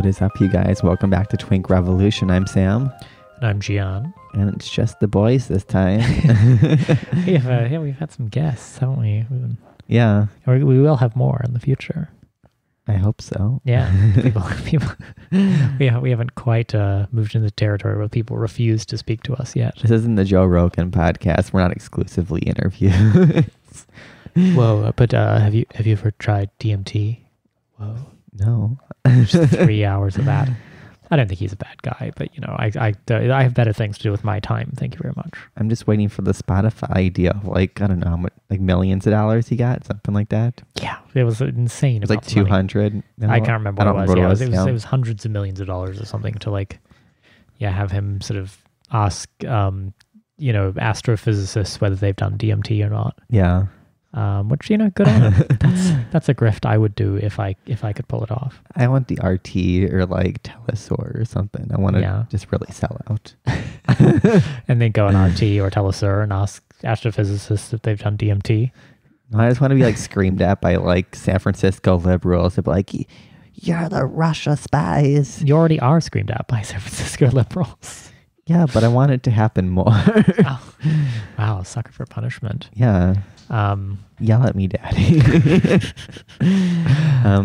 What is up, you guys? Welcome back to Twink Revolution. I'm Sam. And I'm Gian. And it's just the boys this time. We've had some guests, haven't we? Yeah. We will have more in the future. I hope so. Yeah. We haven't quite moved into territory where people refuse to speak to us yet. This isn't the Joe Rogan podcast. We're not exclusively interviews. Whoa, but have you ever tried DMT? Whoa. No. Just 3 hours of that. I don't think he's a bad guy, but I have better things to do with my time. Thank you very much. I'm just waiting for the Spotify deal. Like, I don't know, like millions of dollars he got, something like that. Yeah, it was insane. It was like 200. I can't remember what it was. Yeah, it was hundreds of millions of dollars or something to have him sort of ask, astrophysicists whether they've done DMT or not. Yeah. Which, good on him. That's a grift I would do if I could pull it off. I want the RT or like Telesur or something. I want to just really sell out. And then go on RT or Telesur and ask astrophysicists if they've done DMT. I just want to be like screamed at by like San Francisco liberals. They'll be like, "You're the Russia spies." You already are screamed at by San Francisco liberals. Yeah, but I want it to happen more. Oh. Wow, sucker for punishment. Yeah. Yell at me, Daddy.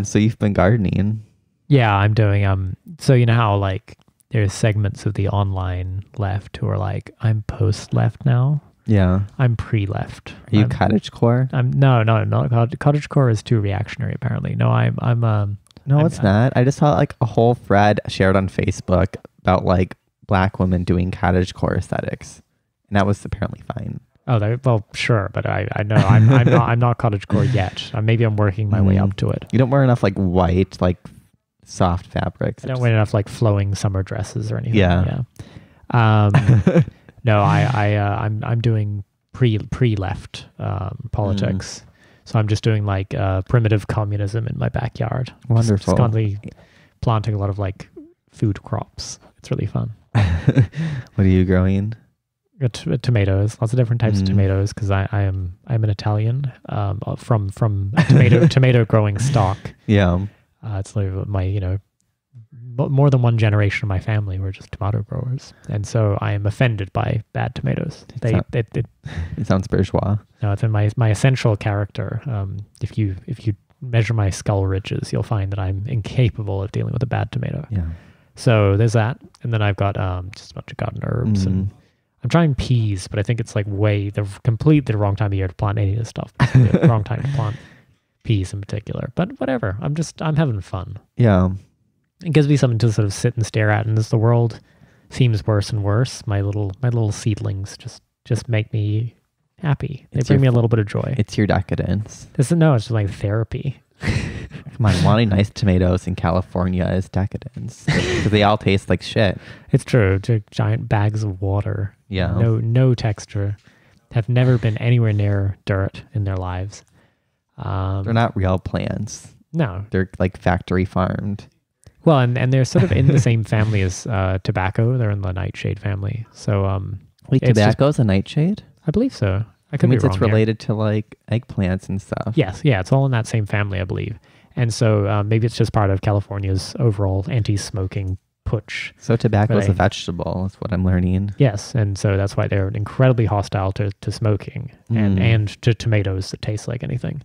So you've been gardening. Yeah, I'm doing, so you know how like there's segments of the online left who are like, I'm post-left now. Yeah. I'm pre-left. Are you cottagecore? No, not cottagecore is too reactionary apparently. No, it's not. I just saw like a whole thread shared on Facebook about like Black women doing cottagecore aesthetics, and that was apparently fine. Oh, well, sure, but I know I'm not cottagecore yet. Maybe I'm working my way up to it. You don't wear enough like white, like soft fabrics. I don't wear enough like flowing summer dresses or anything. Yeah. No, I'm doing pre-left politics. So I'm just doing like primitive communism in my backyard. Wonderful. Just constantly planting a lot of like food crops. It's really fun. What are you growing? Tomatoes, lots of different types of tomatoes, because I'm an Italian from tomato growing stock. Yeah. It's like my more than one generation of my family were just tomato growers, and so I am offended by bad tomatoes. It sounds bourgeois. No, it's in my essential character. If you measure my skull ridges, you'll find that I'm incapable of dealing with a bad tomato. Yeah. So there's that, and then I've got just a bunch of garden herbs, and I'm trying peas, but I think it's like completely the wrong time of year to plant any of this stuff. The wrong time to plant peas in particular. But whatever, I'm having fun. Yeah. It gives me something to sort of sit and stare at, and as the world seems worse and worse, my little seedlings just make me happy. They bring me a little bit of joy. It's your decadence. It's just like therapy. Come on, wanting nice tomatoes in California is decadence because they all taste like shit. It's true. Giant bags of water. Yeah. No texture. Have never been anywhere near dirt in their lives. They're not real plants. No. They're like factory farmed. Well, and they're sort of in the same family as tobacco. They're in the nightshade family. So wait, tobacco's a nightshade? I believe so. I could be wrong. It's related to like eggplants and stuff. Yes, yeah, it's all in that same family, I believe. And so maybe it's just part of California's overall anti-smoking push. So tobacco is a vegetable, is what I'm learning. Yes, and so that's why they're incredibly hostile to smoking and to tomatoes that taste like anything.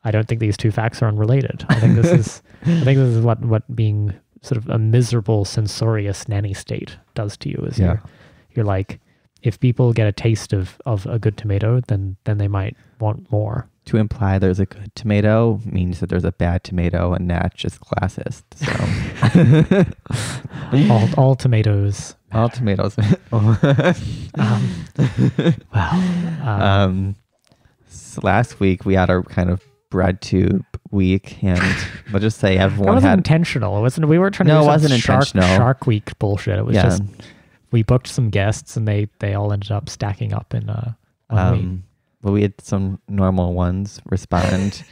I don't think these two facts are unrelated. I think this is what being sort of a miserable, censorious nanny state does to you. Is you're like, if people get a taste of a good tomato, then they might want more. To imply there's a good tomato means that there's a bad tomato, and that's just classist. So all tomatoes. All tomatoes. Wow. So last week we had our kind of bread tube week, and we'll just say everyone wasn't intentional. It wasn't. We weren't trying to do it wasn't intentional. Shark Week bullshit. It was just we booked some guests, and they all ended up stacking up in 1 week. But we had some normal ones respond.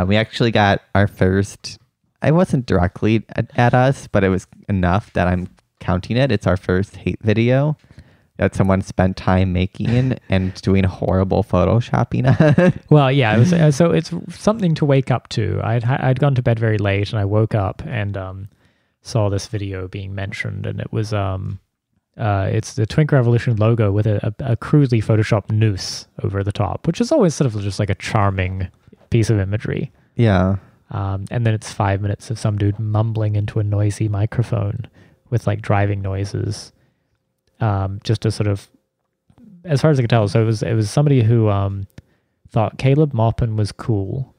We actually got our first, it wasn't directly at us, but it was enough that I'm counting it. It's our first hate video that someone spent time making and doing horrible photoshopping on. Well, yeah, it was, so it's something to wake up to. I'd gone to bed very late, and I woke up, and saw this video being mentioned, and it was it's the Twink Revolution logo with a crudely photoshopped noose over the top, which is always sort of just like a charming piece of imagery. Yeah. And then it's 5 minutes of some dude mumbling into a noisy microphone with like driving noises, just to sort of, as far as I could tell. So it was somebody who thought Caleb Maupin was cool,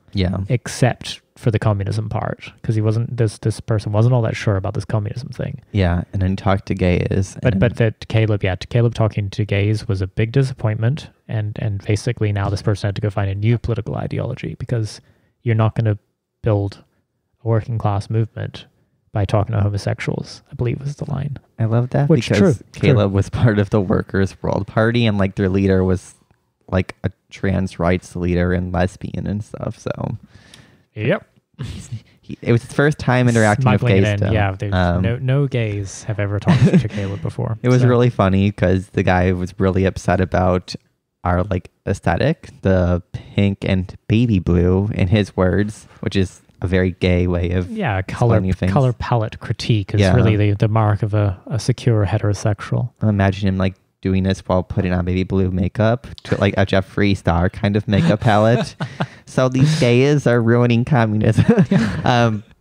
except for the communism part, because he wasn't. This person wasn't all that sure about this communism thing. Yeah, and then talked to gays. But that Caleb talking to gays was a big disappointment, and basically now this person had to go find a new political ideology, because you're not going to build a working class movement by talking to homosexuals, I believe was the line. I love that, Which, because true. Caleb was part of the Workers' World Party, and like their leader was like a trans rights leader and lesbian and stuff. So yep, it was his first time interacting with gays. Yeah, no gays have ever talked to Caleb before. It was really funny because the guy was really upset about our like aesthetic, the pink and baby blue in his words, which is a very gay way of color palette critique is really the mark of a secure heterosexual. I imagine him like doing this while putting on baby blue makeup to like a Jeffree Star kind of makeup palette. So these gays are ruining communism.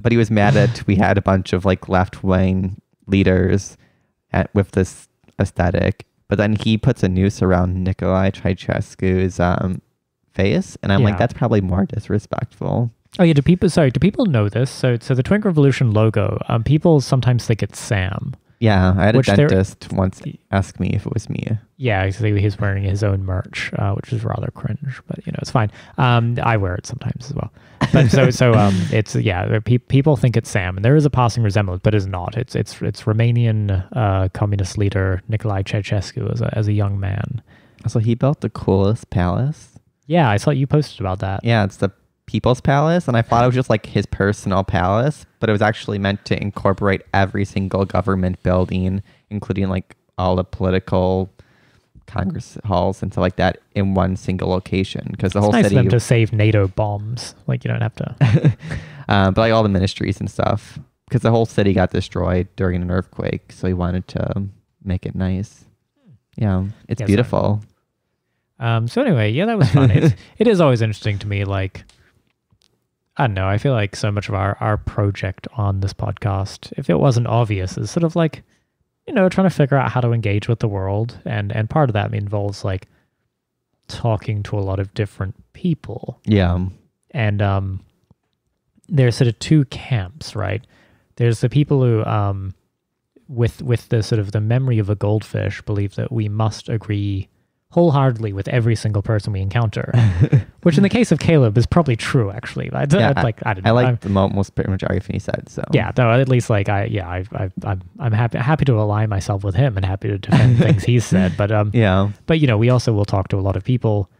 But he was mad that we had a bunch of like left-wing leaders with this aesthetic. But then he puts a noose around Nicolae Ceausescu's face, and I'm like, that's probably more disrespectful. Oh yeah, do people know this? So the Twink Revolution logo, people sometimes think it's Sam. Yeah, I had a dentist once ask me if it was me. Yeah, exactly. He's wearing his own merch, which is rather cringe, but it's fine. I wear it sometimes as well. But it's people think it's Sam, and there is a passing resemblance, but it's not. It's Romanian communist leader Nicolae Ceausescu as a young man. So he built the coolest palace. Yeah, I saw you posted about that. Yeah, it's the People's Palace, and I thought it was just like his personal palace, but it was actually meant to incorporate every single government building, including like all the political Congress halls and stuff like that, in one single location, because the whole nice city. Of them to save NATO bombs, like you don't have to. But like all the ministries and stuff, because the whole city got destroyed during an earthquake, so he wanted to make it nice. Yeah, it's beautiful. So anyway, that was fun. It is always interesting to me, like, I don't know, I feel like so much of our project on this podcast, if it wasn't obvious, is sort of like, trying to figure out how to engage with the world. And part of that involves like talking to a lot of different people. Yeah. And there's sort of two camps, right? There's the people who, with the sort of the memory of a goldfish, believe that we must agree wholeheartedly with every single person we encounter, which in the case of Caleb is probably true, actually. I don't know. I like the most pretty much everything he said. So no, at least like I'm happy to align myself with him and happy to defend things he's said. But but we also will talk to a lot of people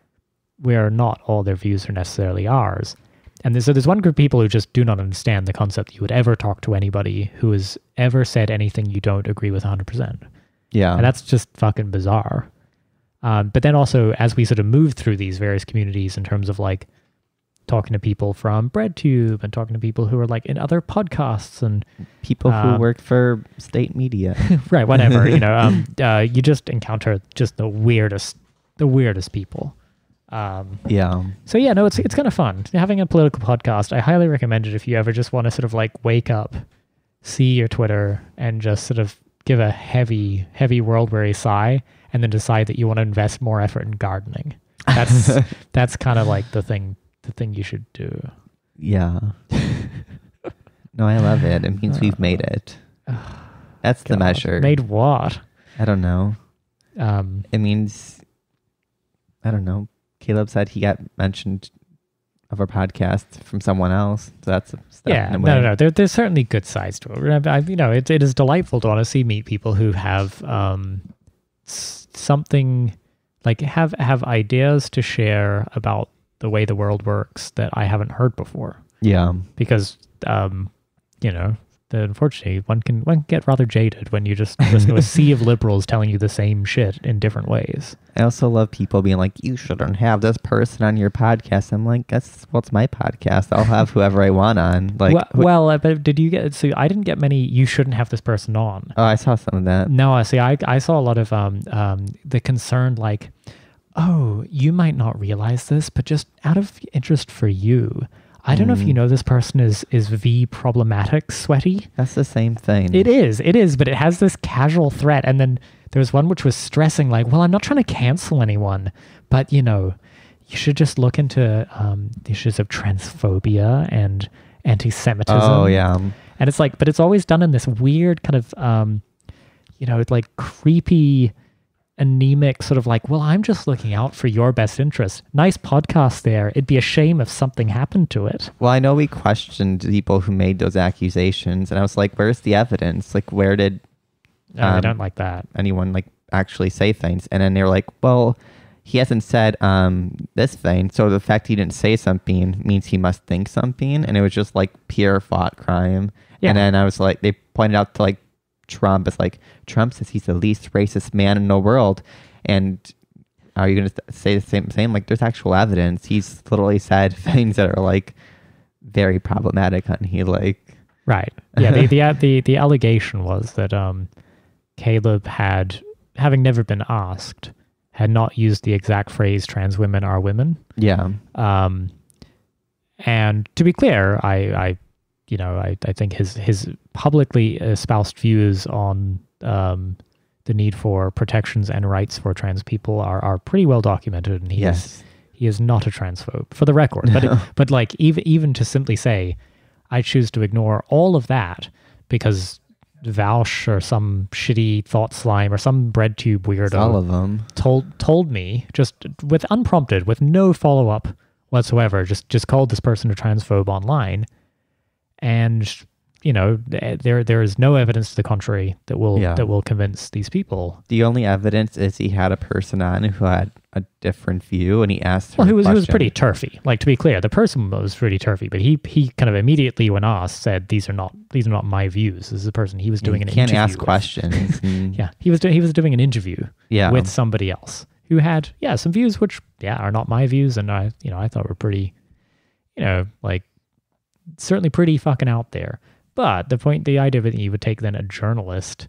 where not all their views are necessarily ours. And there's one group of people who just do not understand the concept that you would ever talk to anybody who has ever said anything you don't agree with 100%. Yeah, and that's just fucking bizarre. But then also, as we sort of move through these various communities in terms of like talking to people from BreadTube and talking to people who are like in other podcasts and people who work for state media, right? Whatever, you just encounter just the weirdest people. So it's kind of fun having a political podcast. I highly recommend it if you ever just want to sort of like wake up, see your Twitter, and just sort of give a heavy world weary sigh, and then decide that you want to invest more effort in gardening. That's kind of like the thing you should do. Yeah. No, I love it. It means we've made it. That's the measure. Made what? I don't know. It means, I don't know. Caleb said he got mentioned of our podcast from someone else. So that's a step in a way. No. There's certainly good sides to it. It is delightful to honestly meet people who have something, like have ideas to share about the way the world works that I haven't heard before. Yeah. Because, unfortunately one can get rather jaded when you just listen to a sea of liberals telling you the same shit in different ways. I also love people being like, you shouldn't have this person on your podcast. I'm like, that's what's my podcast. I'll have whoever I want on. Like, but did you get? So I didn't get many. You shouldn't have this person on. Oh, I saw some of that. No, I see. I saw a lot of the concern, like, oh, you might not realize this, but just out of interest for you, I don't know if you know this person is V problematic sweaty. That's the same thing. It is, but it has this casual threat. And then there was one which was stressing, like, well, I'm not trying to cancel anyone, but you should just look into the issues of transphobia and anti-Semitism. Oh yeah. And it's like, but it's always done in this weird kind of like creepy, anemic sort of like, well, I'm just looking out for your best interest. Nice podcast there. It'd be a shame if something happened to it. Well, I know we questioned people who made those accusations, and I was like, where's the evidence? Like, where did I don't like that. anyone like actually say things? And then they were like, well, he hasn't said this thing, so the fact he didn't say something means he must think something, and it was just like pure thought crime. Yeah. And then I was like, they pointed out to like Trump. It's like, Trump says he's the least racist man in the world, and are you going to say the same? Like, there's actual evidence. He's literally said things that are like very problematic, and he like right. Yeah. The allegation was that Caleb having never been asked, had not used the exact phrase "trans women are women." Yeah. And to be clear, I think his publicly espoused views on the need for protections and rights for trans people are pretty well documented, and he is not a transphobe, for the record. But like even to simply say, I choose to ignore all of that because Vaush or some shitty thought slime or some bread tube weirdo, all of them, told me just with unprompted, with no follow up whatsoever, just called this person a transphobe online. And there is no evidence to the contrary that will convince these people. The only evidence is he had a person on who had a different view, and he asked her. Well, who was pretty turfy. Like, to be clear, the person was pretty turfy, but he kind of immediately, when asked, said, "These are not my views." This is a person he was doing an interview. Can't ask questions. Yeah, he was doing an interview. With somebody else who had some views which are not my views, and I thought were pretty, like, certainly pretty fucking out there. But the idea that you would take then a journalist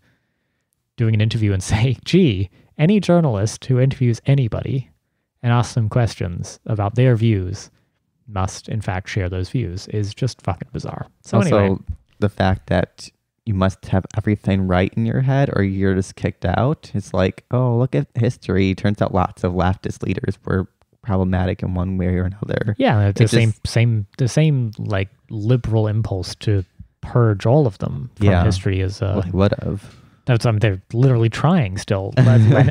doing an interview and say, gee, any journalist who interviews anybody and asks them questions about their views must in fact share those views is just fucking bizarre. So also, anyway, the fact that you must have everything right in your head or you're just kicked out. It's like, oh, look at history. Turns out lots of leftist leaders were problematic in one way or another. Yeah, the same like liberal impulse to purge all of them from history is would have. That's they're literally trying still.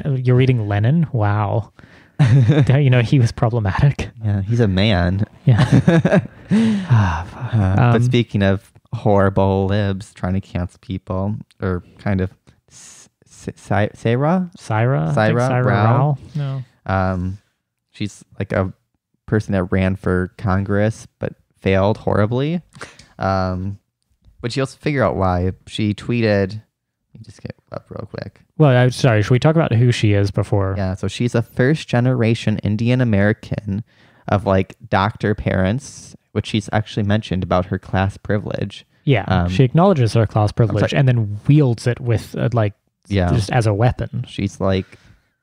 You're reading Lenin? Wow. He was problematic. Yeah, he's a man. Yeah. But speaking of horrible libs trying to cancel people, or kind of Saira Rao. No. She's like a person that ran for Congress but failed horribly. But she also figure out why. She tweeted. Let me just get up real quick. Well, I'm sorry. Should we talk about who she is before? Yeah. So she's a first-generation Indian American of like doctor parents, which she's actually mentioned about her class privilege. Yeah. She acknowledges her class privilege and then wields it with just as a weapon. She's like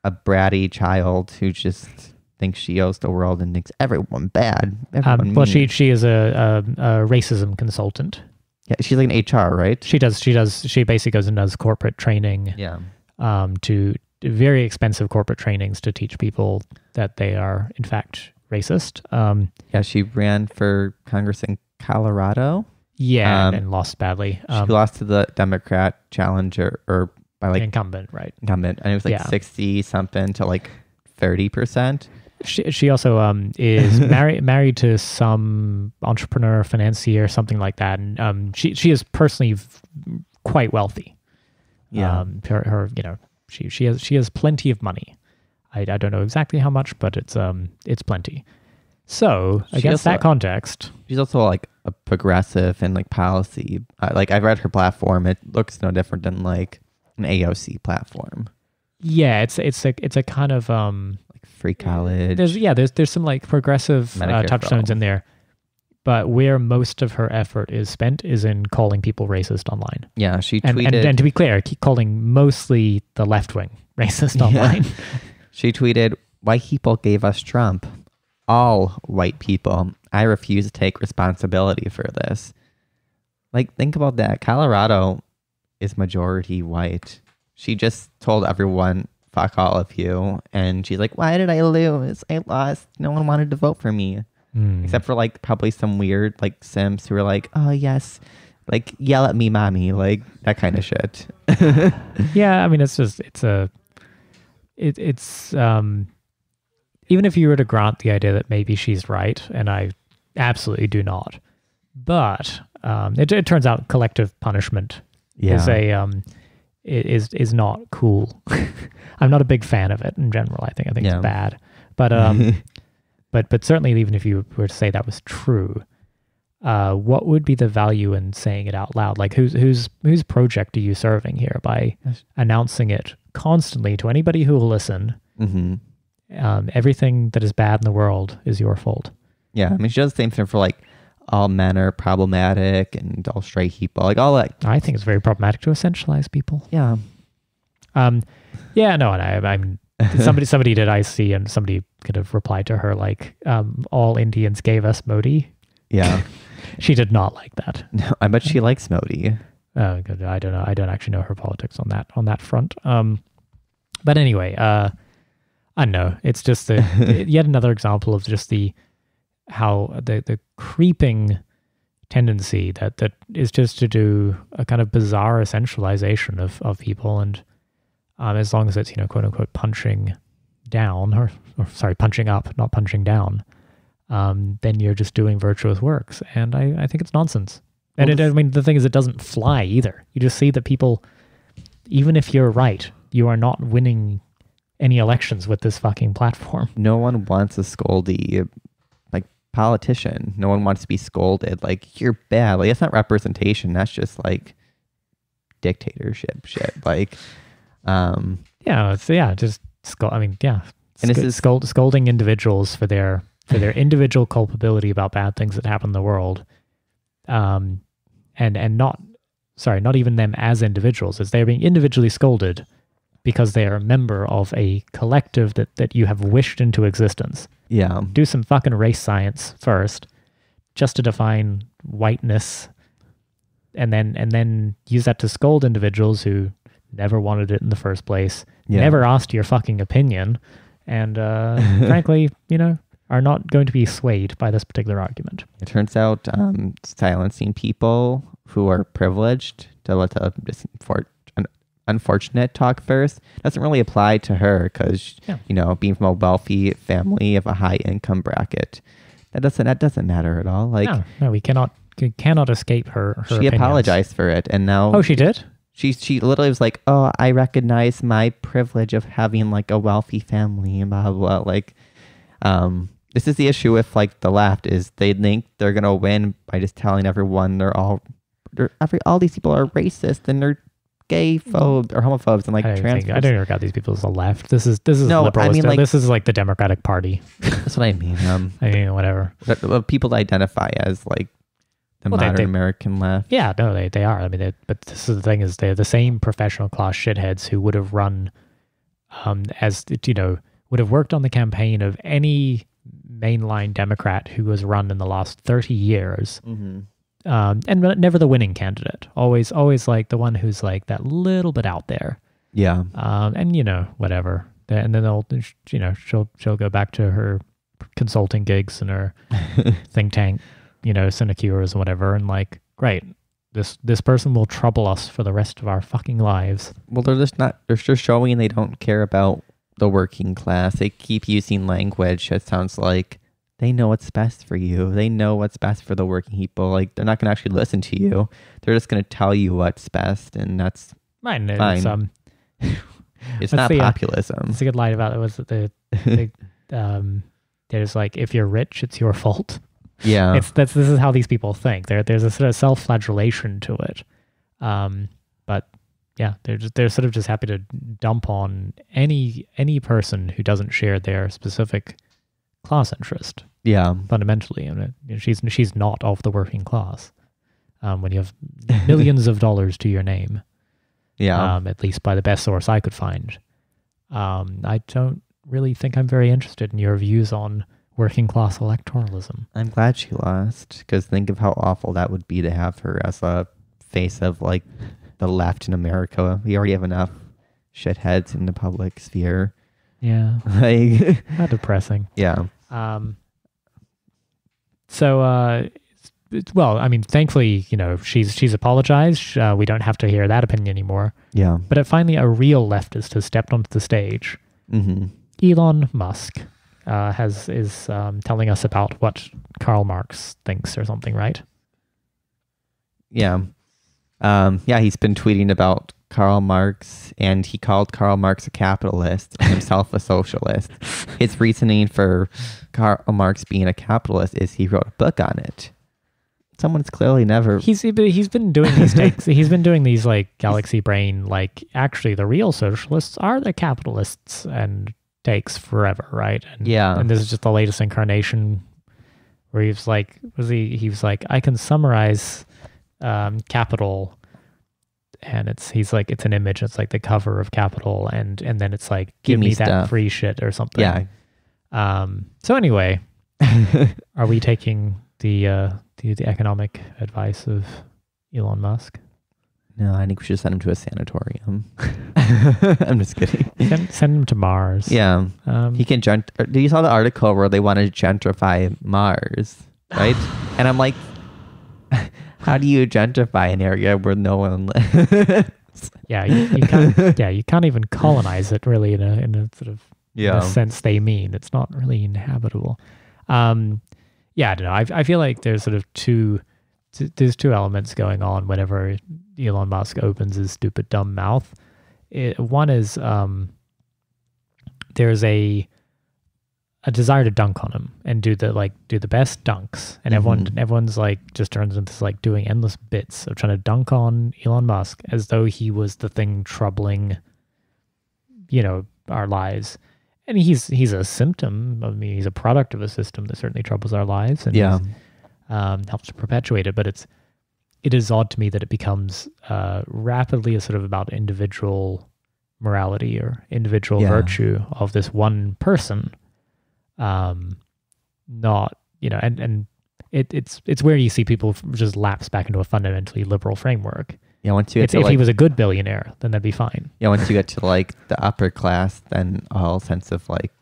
a bratty child who just thinks she owes the world and thinks everyone bad. Well, she is a racism consultant. Yeah, she's like an HR, right? She basically goes and does corporate training. Yeah. To very expensive corporate trainings to teach people that they are in fact racist. Yeah, she ran for Congress in Colorado. Yeah, and lost badly. She lost to the Democrat challenger, or by like incumbent, right? Incumbent, and it was like 60 something to like 30%. She also is married to some entrepreneur, financier, something like that, and she is personally quite wealthy. Yeah, her she has plenty of money. I don't know exactly how much, but it's plenty. So against that context, she's also like a progressive and like policy. Like I've read her platform; it looks no different than like an AOC platform. Yeah, it's a kind of like free college. There's some like progressive touchstones in there, but where most of her effort is spent is in calling people racist online. Yeah, she tweeted, and to be clear, keep calling mostly the left wing racist online. She tweeted, "White people gave us Trump. All white people. I refuse to take responsibility for this." Like, think about that. Colorado is majority white. She just told everyone, fuck all of you. And she's like, why did I lose? I lost. No one wanted to vote for me. Except for like probably some weird like Sims who were like, oh yes, like yell at me, mommy, like that kind of shit. Yeah, I mean, it's even if you were to grant the idea that maybe she's right, and I absolutely do not, but it turns out collective punishment is not cool. I'm not a big fan of it in general. I think it's bad, but certainly even if you were to say that was true, what would be the value in saying it out loud? Like whose project are you serving here by announcing it constantly to anybody who will listen? Everything that is bad in the world is your fault. Yeah, I mean, she does the same thing for like all men are problematic and all straight people, like all that. I think it's very problematic to essentialize people. Yeah. Yeah, no, and I'm somebody did I see, and somebody could have replied to her like, all Indians gave us Modi. Yeah. She did not like that. No, I bet she likes Modi. Oh, good. I don't know. I don't actually know her politics on that front. But anyway, I don't know. It's just yet another example of just how the creeping tendency that is just to do a kind of bizarre essentialization of people, and as long as it's, quote unquote punching down or sorry, punching up, not punching down, then you're just doing virtuous works, and I think it's nonsense. And I mean, the thing is, it doesn't fly either. You just see that people, even if you're right, you are not winning any elections with this fucking platform. No one wants a scoldy like politician. No one wants to be scolded. Like, you're bad. Like, that's not representation. That's just like dictatorship shit. Like, just scolding individuals for their individual culpability about bad things that happen in the world. And not even them as individuals, as they're being individually scolded because they are a member of a collective that you have wished into existence. Yeah. Do some fucking race science first, just to define whiteness, and then use that to scold individuals who never wanted it in the first place, never asked your fucking opinion, and frankly, are not going to be swayed by this particular argument. It turns out silencing people who are privileged to let the unfortunate talk first doesn't really apply to her because, being from a wealthy family of a high income bracket, that doesn't matter at all. Like, no, we cannot escape her She opinions. apologized for it, and now... Oh, she did? She literally was like, oh, I recognize my privilege of having like a wealthy family and blah, blah, blah. Like, this is the issue with like the left, is they think they're going to win by just telling everyone all these people are racist and they're gay phobes or homophobes and like trans. I don't regard these people as the left. This is liberal. I mean, like, this is like the Democratic Party. That's what I mean. I mean, whatever. People identify as like the modern American left. Yeah, no, they are. I mean, but this is the thing, is they're the same professional class shitheads who would have run, would have worked on the campaign of any mainline Democrat who has run in the last 30 years. Mm-hmm. And never the winning candidate. Always like the one who's like that little bit out there. Yeah. And whatever. And then she'll go back to her consulting gigs and her think tank, sinecures and whatever. And like, great, this person will trouble us for the rest of our fucking lives. Well, they're just showing they don't care about the working class. They keep using language that sounds like they know what's best for you. They know what's best for the working people. Like, they're not going to actually listen to you. They're just going to tell you what's best, and that's fine. It's not populism. It's a good line about it was that there's like, if you're rich, it's your fault. Yeah. This is how these people think. There's a sort of self-flagellation to it. But yeah, they're sort of just happy to dump on any person who doesn't share their specific class interest. Yeah. Fundamentally, and she's not of the working class. When you have millions of dollars to your name. Yeah. At least by the best source I could find. I don't really think I'm very interested in your views on working class electoralism. I'm glad she lost, because think of how awful that would be to have her as a face of like the left in America. We already have enough shitheads in the public sphere. Yeah. Like, How depressing. yeah. Well, I mean, thankfully, she's apologized. We don't have to hear that opinion anymore. Yeah. But finally, a real leftist has stepped onto the stage. Mm-hmm. Elon Musk is telling us about what Karl Marx thinks or something, right? Yeah. He's been tweeting about Karl Marx, and he called Karl Marx a capitalist and himself a socialist. His reasoning for Karl Marx being a capitalist is he wrote a book on it. Someone's clearly never... He's been doing these takes. He's been doing these like galaxy brain, like actually the real socialists are the capitalists, and takes forever, right? And, Yeah. And this is just the latest incarnation where he was like, I can summarize Capital, and it's an image. It's like the cover of Capital, and then it's like, give me that stuff. free shit or something. Yeah. So anyway, are we taking the economic advice of Elon Musk? No, I think we should send him to a sanatorium. I'm just kidding. Send him to Mars. Yeah. He can did you saw the article where they wanted to gentrify Mars, right? And I'm like, how do you gentrify an area where no one lives? Yeah, you can't even colonize it really in a sort of in a sense they mean. It's not really inhabitable. I don't know. I feel like there's sort of there's two elements going on whenever Elon Musk opens his stupid dumb mouth. One is there's a desire to dunk on him and do the best dunks, and everyone's like just turns into this like doing endless bits of trying to dunk on Elon Musk as though he was the thing troubling our lives. And he's a symptom. I mean, he's a product of a system that certainly troubles our lives and helps to perpetuate it. But it is odd to me that it becomes rapidly a sort of about individual morality or individual virtue of this one person. Not, and it's where you see people just lapse back into a fundamentally liberal framework. Yeah, once you get to if he was a good billionaire, then that'd be fine. Yeah, once you get to like the upper class, then all sense of like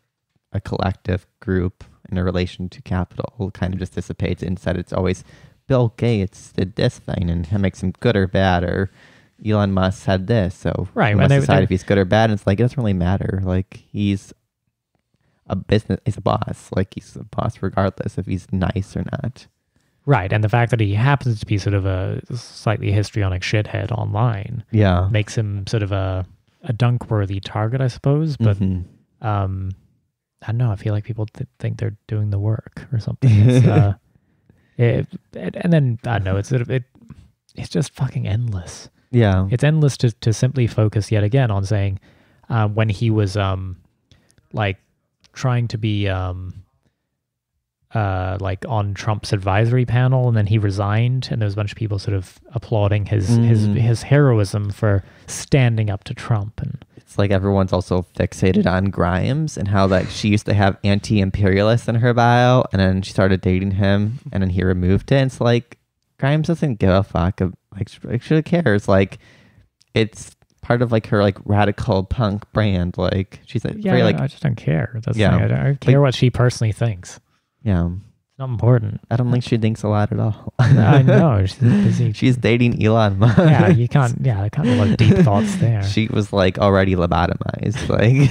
a collective group in a relation to capital kind of just dissipates. Instead, it's always Bill Gates did this thing and it makes him good or bad, or Elon Musk said this, so right. We must decide if he's good or bad. And it's like, it doesn't really matter. Like he's a boss. Like he's a boss regardless if he's nice or not. Right, and the fact that he happens to be sort of a slightly histrionic shithead online makes him sort of a dunk-worthy target, I suppose. But I don't know. I feel like people think they're doing the work or something. And then I don't know. It's sort of it's just fucking endless. Yeah, it's endless to simply focus yet again on saying when he was like trying to be like on Trump's advisory panel, and then he resigned, and there was a bunch of people sort of applauding his heroism for standing up to Trump. And it's like everyone's also fixated on Grimes and how like she used to have anti-imperialist in her bio, and then she started dating him, and then he removed it. And it's like Grimes doesn't give a fuck. Like she cares. Like it's part of like her like radical punk brand. Like she's like very like I just don't care. That's I don't care what she personally thinks. Yeah. It's not important. I don't think she thinks a lot at all. I know. She's busy. She's dating Elon Musk. Yeah, you can't. Yeah, I can't have deep thoughts there. She was like already lobotomized. Like,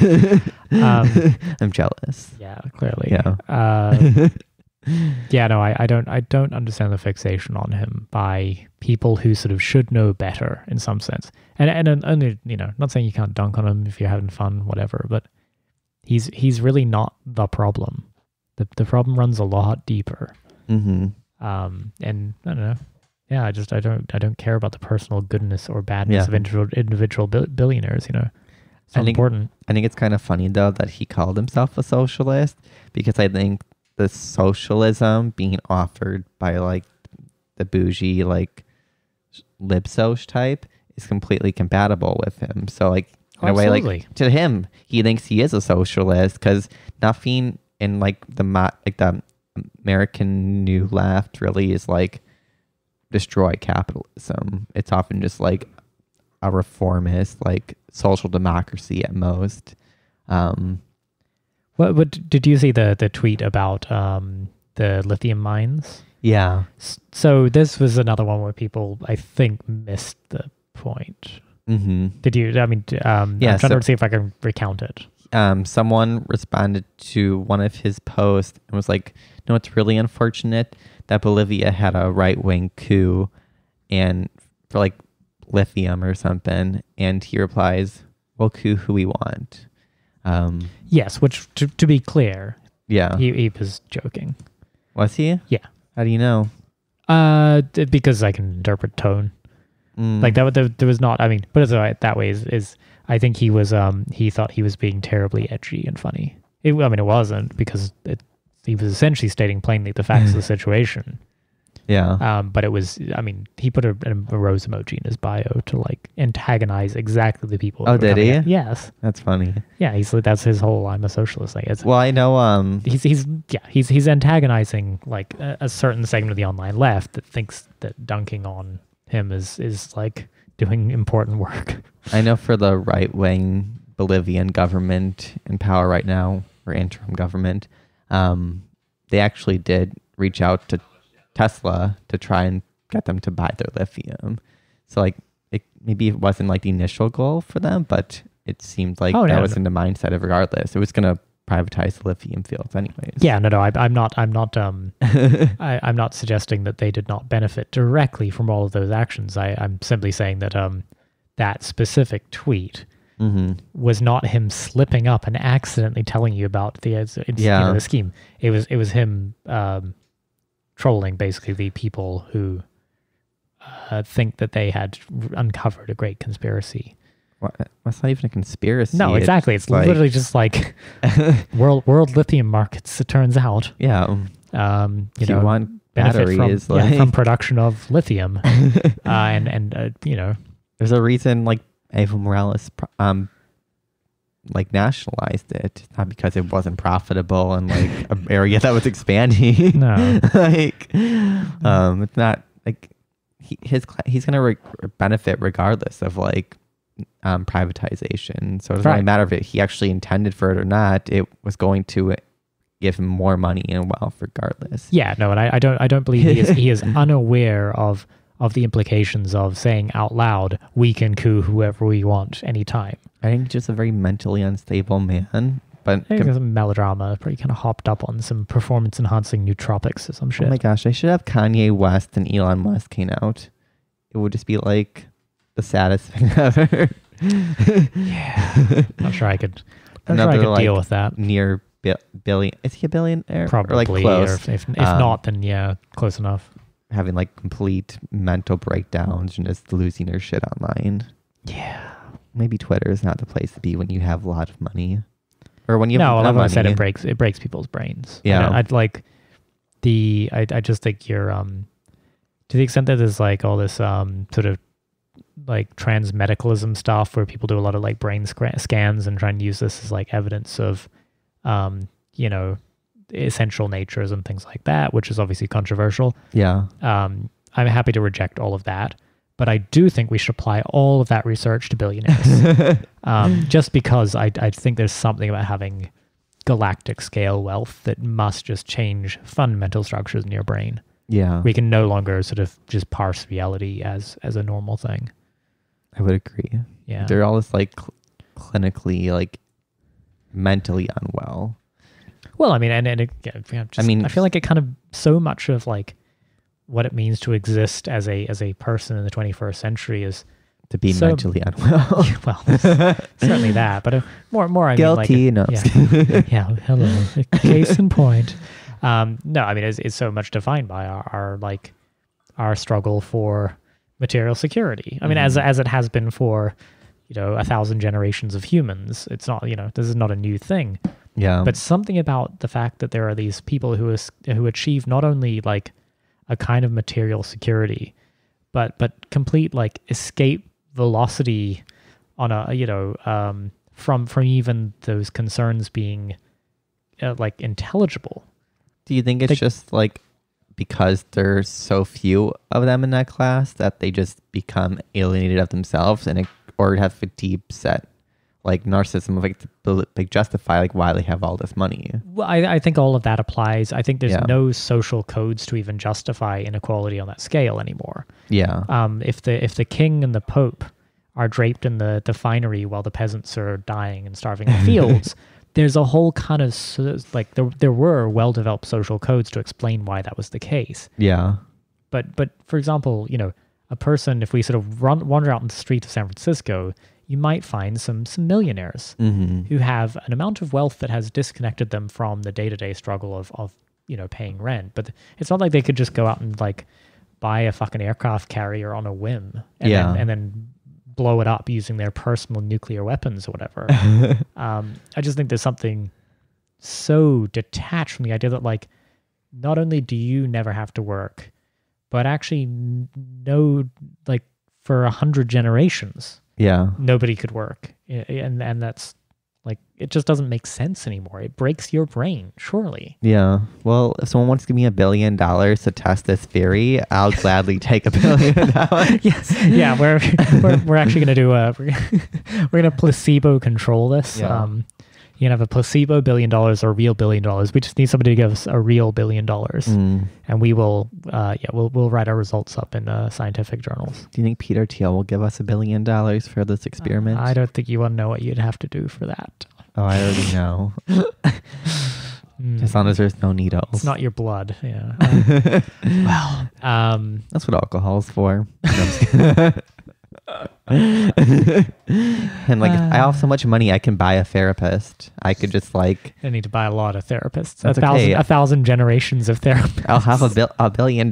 I'm jealous. Yeah, clearly. Yeah. No, I don't understand the fixation on him by people who sort of should know better in some sense. And not saying you can't dunk on him if you're having fun, whatever, but he's really not the problem. The problem runs a lot deeper. Mm-hmm. And I don't know. Yeah, I don't care about the personal goodness or badness of individual billionaires. It's not important. I think it's kind of funny though that he called himself a socialist, because I think the socialism being offered by like the bougie like lib-soc type is completely compatible with him. So like in a way, like to him, he thinks he is a socialist, because nothing in like the American New Left really is like destroy capitalism. It's often just like a reformist, like social democracy at most. What did you see the tweet about the lithium mines? Yeah. So this was another one where people, I think, missed the point. Mm-hmm. Did you? I mean, I'm trying to see if I can recount it. Someone responded to one of his posts and was like, "No, it's really unfortunate that Bolivia had a right-wing coup and for like lithium or something." And he replies, "We'll coup who we want." Yes, which to be clear, yeah, he was joking. Was he? Yeah. How do you know? Because I can interpret tone. Like that, there was not. I mean, but it's that way. Is I think he was. He thought he was being terribly edgy and funny. It wasn't, because he was essentially stating plainly the facts of the situation. Yeah. But it was. I mean, he put a rose emoji in his bio to like antagonize exactly the people. Oh, did he? Yes. That's funny. Yeah, that's his whole "I'm a socialist" thing. Well, I know. He's antagonizing like a certain segment of the online left that thinks that dunking on him is like doing important work. I know for the right-wing Bolivian government in power right now, or interim government, they actually did reach out to Tesla to try and get them to buy their lithium. So like maybe it wasn't like the initial goal for them, but it seemed like that was in the mindset of regardless. It was going to privatize the lithium fields anyways. Yeah, no, I'm not I'm not suggesting that they did not benefit directly from all of those actions. I'm simply saying that that specific tweet was not him slipping up and accidentally telling you about the scheme. It was him trolling basically the people who think that they had uncovered a great conspiracy. That's not even a conspiracy. No, exactly. It's like, literally just like world lithium markets, it turns out. Yeah. You want batteries from production of lithium. and there's a reason like Evo Morales like nationalized it. It's not because it wasn't profitable and like an area that was expanding. No. Like it's not like he's gonna benefit regardless of like privatization. So it doesn't really matter if he actually intended for it or not. It was going to give him more money and wealth regardless. Yeah, no, and I don't believe he is unaware of the implications of saying out loud, "We can coup whoever we want anytime." I think he's just a very mentally unstable man. But there's some melodrama, pretty kind of hopped up on some performance-enhancing nootropics or some shit. Oh my gosh, I should have Kanye West and Elon Musk came out. It would just be like the saddest thing ever. Yeah, not sure I could deal with that. Near billion, is he a billionaire? Probably, or like close. Or if not, then yeah, close enough. Having like complete mental breakdowns and just losing their shit online. Yeah, maybe Twitter is not the place to be when you have a lot of money, or when you have like money. I said, it breaks people's brains. Yeah, I'd like I just think you're to the extent that there's like all this sort of like transmedicalism stuff where people do a lot of like brain scans and try and use this as like evidence of essential natures and things like that, which is obviously controversial. Yeah. I'm happy to reject all of that, but I do think we should apply all of that research to billionaires. Just because I think there's something about having galactic scale wealth that must just change fundamental structures in your brain. Yeah. We can no longer sort of just parse reality as a normal thing. I would agree. Yeah. They're all just like clinically like mentally unwell. Well, I mean, I feel like it kind of so much of like what it means to exist as a person in the 21st century is to be So- mentally unwell. Well, certainly that, but more. I Guilty. mean, No. like, yeah, hello. Case in point. No, I mean, it's so much defined by our struggle for material security. I mean, as it has been for 1,000 generations of humans. It's not, this is not a new thing. Yeah. But something about the fact that there are these people who achieve not only like a kind of material security, but complete like escape velocity on a from even those concerns being like intelligible. Do you think it's just like because there's so few of them in that class that they just become alienated of themselves or have a deep set like narcissism of like justify like why they have all this money? Well, I think all of that applies. I think there's Yeah. no social codes to even justify inequality on that scale anymore. Yeah. If the king and the pope are draped in the finery while the peasants are dying and starving in the fields, there's a whole kind of like there were well-developed social codes to explain why that was the case. Yeah. But for example, a person, if we sort of wander out in the streets of San Francisco, you might find some millionaires who have an amount of wealth that has disconnected them from the day-to-day struggle of paying rent. But it's not like they could just go out and like buy a fucking aircraft carrier on a whim and then blow it up using their personal nuclear weapons or whatever. I just think there's something so detached from the idea that like not only do you never have to work, but actually no, like for 100 generations, Yeah. nobody could work. And that's like, it just doesn't make sense anymore. It breaks your brain, surely. Yeah. Well, if someone wants to give me $1 billion to test this theory, I'll gladly take $1 billion. Yes. Yeah, we're actually going to do we're going to placebo control this. Yeah. You can have a placebo $1 billion or a real $1 billion. We just need somebody to give us a real $1 billion, and we will we'll write our results up in scientific journals. Do you think Peter Thiel will give us $1 billion for this experiment? I don't think you want to know what you'd have to do for that. Oh, I already know. As long as there's no needles. It's not your blood. Yeah. Well, That's what alcohol's for. No, I'm just kidding. And like, I have so much money, I can buy a therapist. I could just like, I need to buy a lot of therapists. That's a okay. thousand generations of therapists. I'll have $1 billion.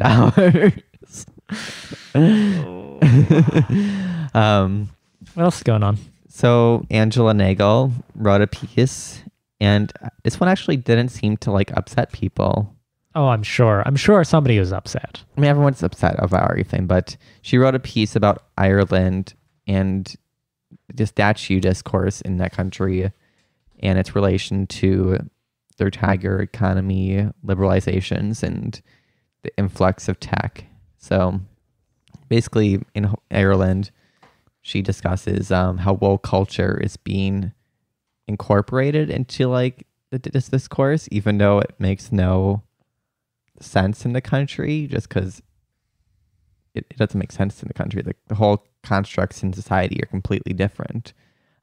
What else is going on? So Angela Nagle wrote a piece, and this one actually didn't seem to like upset people. Oh, I'm sure somebody was upset. I mean, everyone's upset about everything, but she wrote a piece about Ireland and the statue discourse in that country and its relation to their tiger economy liberalizations and the influx of tech. So basically in Ireland, she discusses how woke culture is being incorporated into like this discourse, even though it makes no sense in the country, just because it doesn't make sense in the country. Like the whole constructs in society are completely different.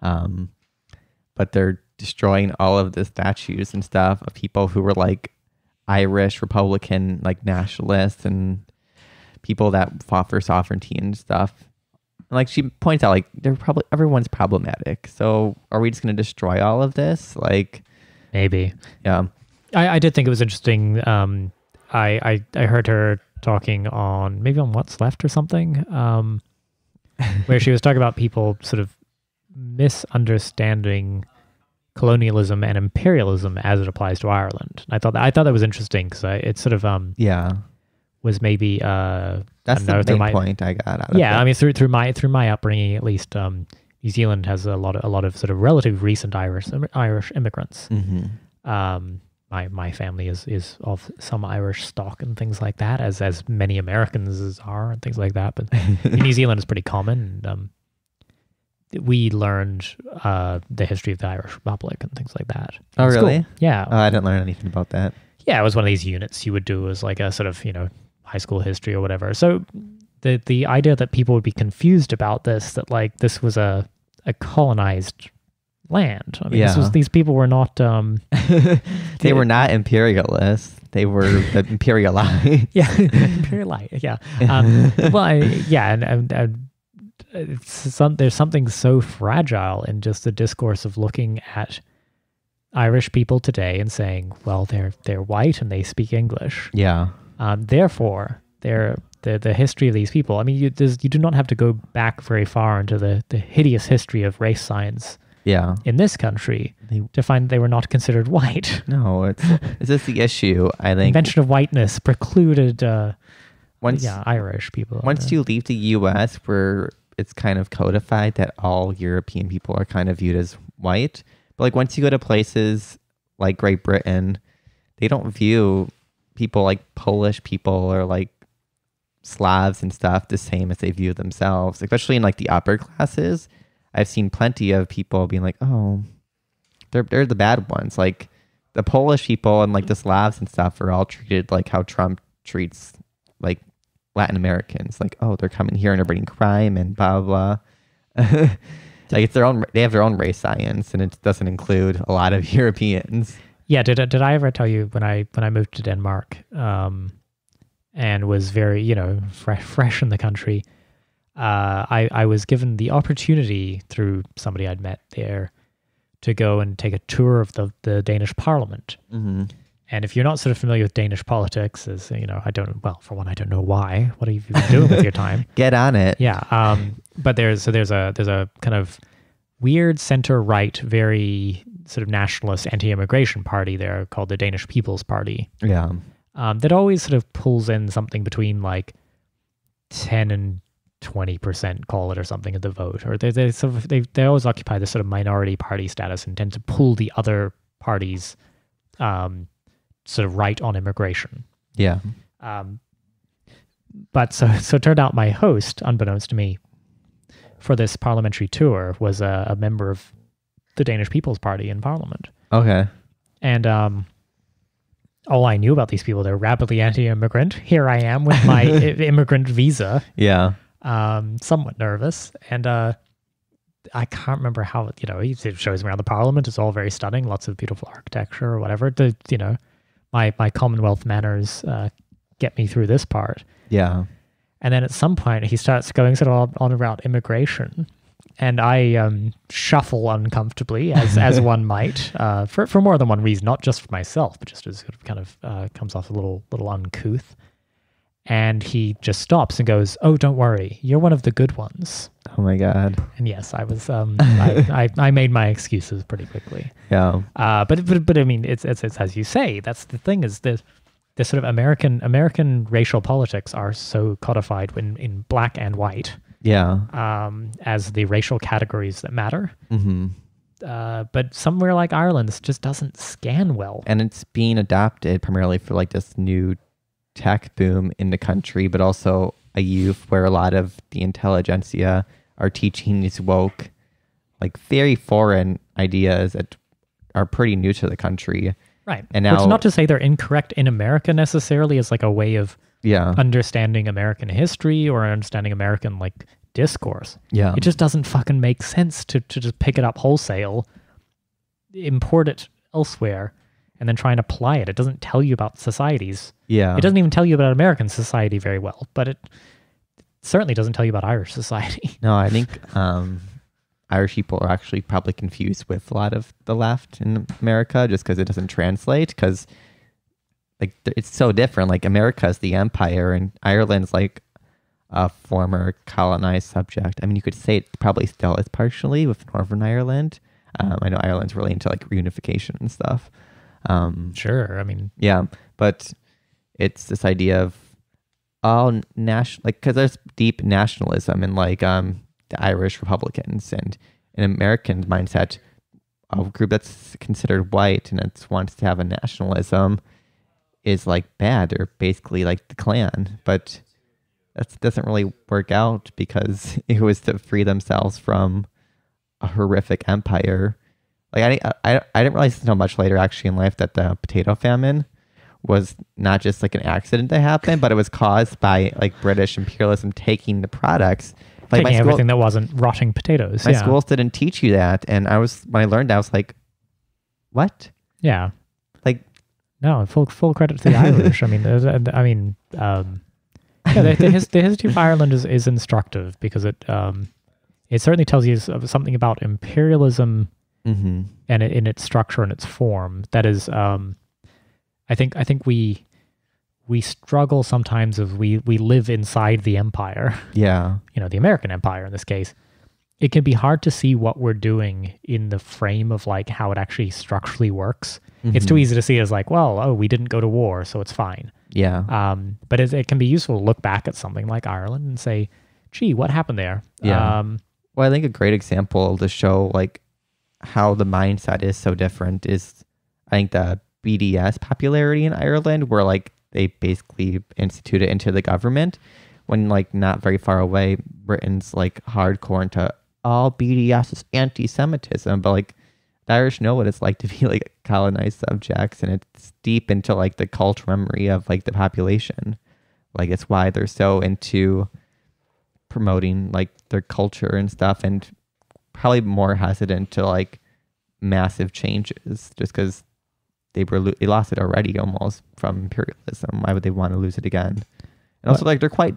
But they're destroying all of the statues and stuff of people who were like Irish Republican, like nationalists and people that fought for sovereignty and stuff. And like she points out, like everyone's problematic. So are we just going to destroy all of this? Like Maybe. yeah. I did think it was interesting. I heard her talking on What's Left or something, where she was talking about people sort of misunderstanding colonialism and imperialism as it applies to Ireland. I thought that was interesting because it sort of was maybe That's the main point I got out of it. I mean through my upbringing at least, New Zealand has a lot of sort of relative recent Irish immigrants. My family is of some Irish stock and things like that, as many Americans are and things like that. But in New Zealand, it's pretty common. And, we learned the history of the Irish Republic and things like that. Oh, in really? school. Yeah. Oh, I didn't learn anything about that. Yeah, it was one of these units you would do as like a sort of, high school history or whatever. So the idea that people would be confused about this, that like this was a colonized land. I mean, these people were not... they were not imperialists. They were the imperiali. Yeah, imperiali. Yeah. And there's something so fragile in just the discourse of looking at Irish people today and saying, well, they're white and they speak English. Yeah. Therefore, the history of these people. I mean, you do not have to go back very far into the hideous history of race science. Yeah. In this country, to find they were not considered white. No, it's just the issue. I think invention of whiteness precluded. Irish people. Once you leave the U.S., where it's kind of codified that all European people are kind of viewed as white. But like once you go to places like Great Britain, they don't view people like Polish people or like Slavs and stuff the same as they view themselves, especially in like the upper classes. I've seen plenty of people being like, oh, they're the bad ones. Like the Polish people and like the Slavs and stuff are all treated like how Trump treats like Latin Americans. Like, oh, they're coming here and they're bringing crime and blah, blah, blah. Like it's they have their own race science, and it doesn't include a lot of Europeans. Yeah, did I ever tell you when I moved to Denmark, and was very fresh in the country, I was given the opportunity through somebody I'd met there to go and take a tour of the Danish Parliament. Mm-hmm. And if you're not sort of familiar with Danish politics, as I don't know why. What have you been doing with your time? Get on it. Yeah. But there's a kind of weird center-right, very sort of nationalist anti-immigration party there called the Danish People's Party. Yeah. That always sort of pulls in something between like 10 and 20%, call it, or something at the vote. Or they always occupy this sort of minority party status and tend to pull the other parties sort of right on immigration. Yeah. But so it turned out my host, unbeknownst to me, for this parliamentary tour was a member of the Danish People's Party in Parliament. Okay. And all I knew about these people, they're rapidly anti-immigrant. Here I am with my immigrant visa. Yeah. Somewhat nervous. And I can't remember how, he shows me around the Parliament. It's all very stunning. Lots of beautiful architecture or whatever. My Commonwealth manners get me through this part. Yeah. And then at some point he starts going sort of on about immigration, and I shuffle uncomfortably as one might, for more than one reason, not just for myself, but just as sort of kind of comes off a little uncouth. And he just stops and goes, "Oh, don't worry, you're one of the good ones." Oh my God. And yes, I was. I made my excuses pretty quickly. Yeah. But I mean, it's as you say. That's the thing, is the sort of American racial politics are so codified in black and white. Yeah. As the racial categories that matter. Mm-hmm. But somewhere like Ireland, this just doesn't scan well. And it's being adopted primarily for like this new tech boom in the country, but also a youth where a lot of the intelligentsia are teaching these woke, like very foreign ideas that are pretty new to the country. Right. And now, which is not to say they're incorrect in America necessarily, as like a way of understanding American history or understanding American like discourse. Yeah. It just doesn't fucking make sense to just pick it up wholesale, import it elsewhere, and then try and apply it. It doesn't tell you about societies. Yeah. It doesn't even tell you about American society very well, but it certainly doesn't tell you about Irish society. No, I think Irish people are actually probably confused with a lot of the left in America just because it doesn't translate, because like it's so different. Like America is the empire and Ireland's like a former colonized subject. I mean, you could say it probably still is partially with Northern Ireland. I know Ireland's really into like reunification and stuff. Sure. I mean, yeah, but it's this idea of all national, like, because there's deep nationalism in like the Irish Republicans, and an American mindset, a group that's considered white and it wants to have a nationalism is like bad. They're basically like the Klan, but that doesn't really work out because it was to free themselves from a horrific empire. Like I didn't realize until much later actually in life that the potato famine was not just like an accident that happened, but it was caused by like British imperialism taking the products. Like taking everything that wasn't rotting potatoes. My schools didn't teach you that, and when I learned that, I was like, "What?" Yeah, like no, full credit to the Irish. the history of Ireland is instructive because it it certainly tells you something about imperialism Mm-hmm. and in its structure and its form. That is, I think we struggle sometimes if we live inside the empire, Yeah. the American empire in this case. It can be hard to see what we're doing in the frame of like how it actually structurally works. It's too easy to see as like, well, we didn't go to war, so it's fine. Yeah. But it can be useful to look back at something like Ireland and say, gee, what happened there? Yeah. Well, I think a great example to show like how the mindset is so different is, I think, the BDS popularity in Ireland, where like they basically instituted it into the government, when like not very far away, Britain's like hardcore into all BDS is anti-Semitism, but like the Irish know what it's like to be like colonized subjects, and it's deep into like the cultural memory of like the population. Like it's why they're so into promoting like their culture and stuff, and probably more hesitant to like massive changes just because they lost it already almost from imperialism. Why would they want to lose it again? And also like they're quite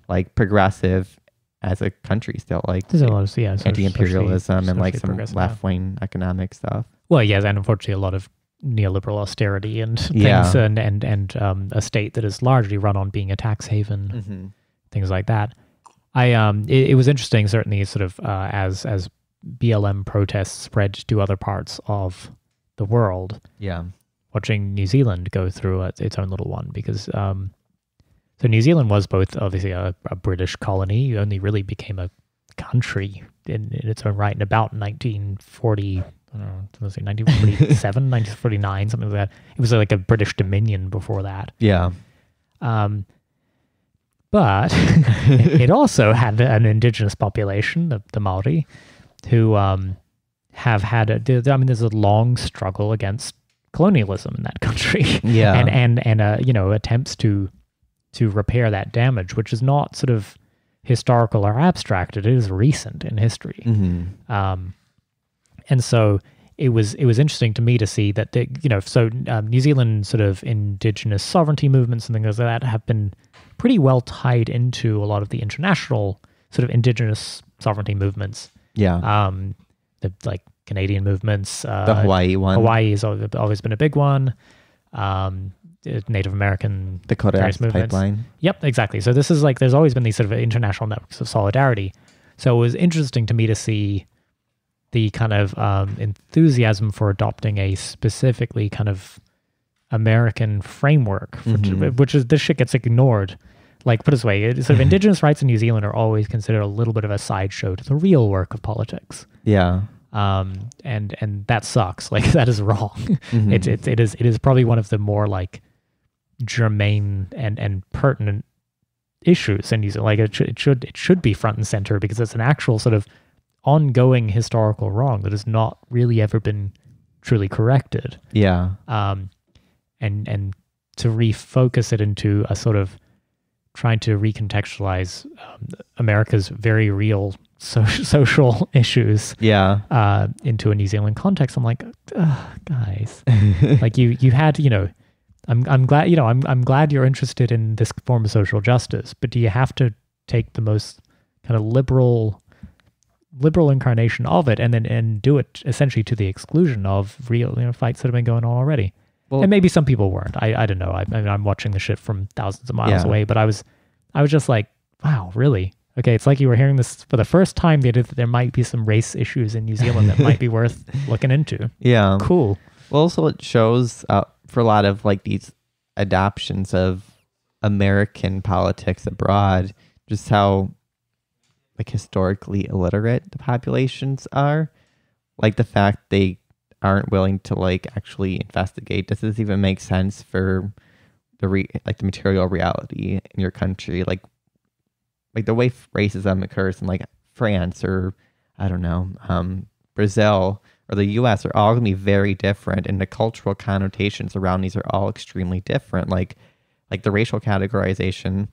like progressive as a country still, like there's a lot of anti-imperialism and like some progressive, left-wing economic stuff. Well, yes, and unfortunately a lot of neoliberal austerity and things, and a state that is largely run on being a tax haven, things like that. It was interesting, certainly, sort of as BLM protests spread to other parts of the world. Yeah, watching New Zealand go through its own little one, because so New Zealand was both obviously a British colony. It only really became a country in its own right in about 1940. I don't know, 1947, 1949, something like that. It was like a British dominion before that. Yeah. But it also had an indigenous population, the Maori, who have had there's a long struggle against colonialism in that country. Yeah. and attempts to repair that damage, which is not sort of historical or abstract. It is recent in history. And so it was interesting to me to see that New Zealand sort of indigenous sovereignty movements and things like that have been pretty well tied into a lot of the international sort of indigenous sovereignty movements. Yeah. The like Canadian movements. The Hawaii one. Hawaii has always been a big one. Native American Dakota movements. Pipeline. Yep, exactly. So this is like, there's always been these sort of international networks of solidarity. So it was interesting to me to see the kind of enthusiasm for adopting a specifically kind of American framework, which is, this shit gets ignored. Like, put it this way, sort of indigenous rights in New Zealand are always considered a little bit of a sideshow to the real work of politics. Yeah. And that sucks. Like, that is wrong. It is probably one of the more like germane and pertinent issues in New Zealand. Like it should be front and center, because it's an actual sort of ongoing historical wrong that has not really ever been truly corrected. Yeah. And to refocus it into a sort of trying to recontextualize America's very real social issues into a New Zealand context. I'm like, guys, like you had, I'm glad, I'm glad you're interested in this form of social justice, but do you have to take the most kind of liberal incarnation of it and do it essentially to the exclusion of real, fights that have been going on already? Well, and maybe some people weren't. I don't know. I'm watching the shit from thousands of miles away, but I was just like, wow, really? Okay, it's like you were hearing this for the first time. That there might be some race issues in New Zealand that might be worth looking into. Yeah, cool. Well, also it shows for a lot of like these adoptions of American politics abroad, just how like historically illiterate the populations are. Like the fact they aren't willing to like actually investigate, does this even make sense for the the material reality in your country? Like the way racism occurs in like France or I don't know, Brazil or the US are all gonna be very different, and the cultural connotations around these are all extremely different. Like the racial categorization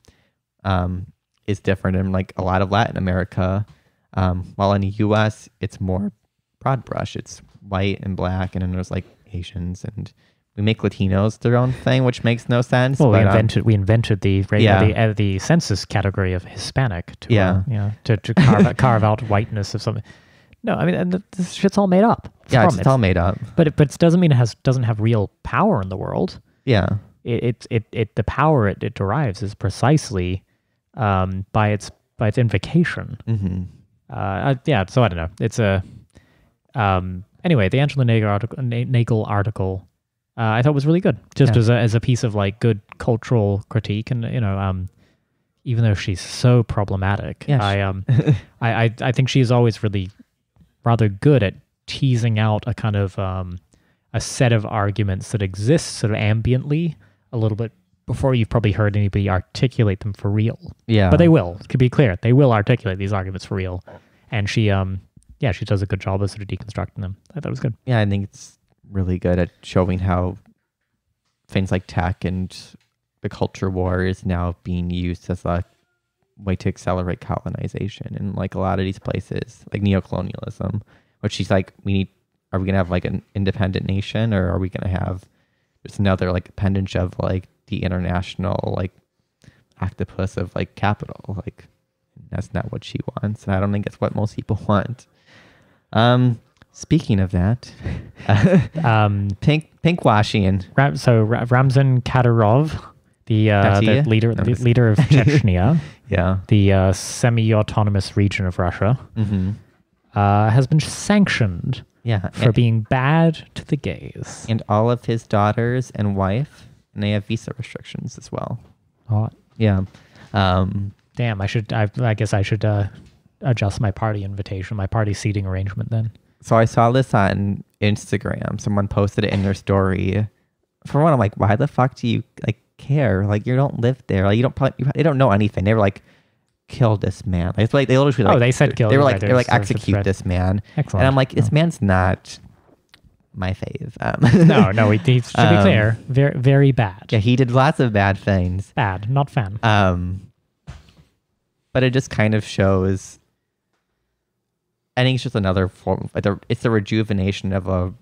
is different in like a lot of Latin America, while in the US it's more broad brush. It's white and black, and then there's like Asians and we make Latinos their own thing, which makes no sense. Well, but, we invented the census category of Hispanic to carve out whiteness of something. No, I mean, and this shit's all made up. It's all made up. But it doesn't mean doesn't have real power in the world. Yeah. The power it derives is precisely by its invocation. Mm-hmm. So I don't know. It's a anyway. The Angela Nagle article I thought was really good, just as a piece of like good cultural critique, and even though she's so problematic, I think she's always really rather good at teasing out a kind of a set of arguments that exist sort of ambiently a little bit before you've probably heard anybody articulate them for real. Yeah. But they will. To be clear, they will articulate these arguments for real. And she does a good job of sort of deconstructing them. I thought it was good. Yeah, I think it's really good at showing how things like tech and the culture war is now being used as a way to accelerate colonization in like a lot of these places, like neocolonialism, which she's like, are we going to have like an independent nation, or are we going to have just another like appendage of like the international like octopus of like capital? Like, that's not what she wants, and I don't think it's what most people want. Speaking of that, pink washing. So Ramzan Kadyrov, the leader of Chechnya, the semi-autonomous region of Russia, has been sanctioned for being bad to the gays. And all of his daughters and wife, and they have visa restrictions as well. Hot. Yeah. Damn, I guess I should adjust my party invitation, my party seating arrangement then. So I saw this on Instagram. Someone posted it in their story. For one, I'm like, why the fuck do you like care? Like, you don't live there. Like, they don't know anything. They were like, kill this man. Like, it's like they literally like, they said kill. They were like execute this man. Excellent. And I'm like, this man's not my fave. No, he should be clear. Very, very bad. Yeah, he did lots of bad things. Bad, not fan. But it just kind of shows. I think it's just another form of, it's the rejuvenation of a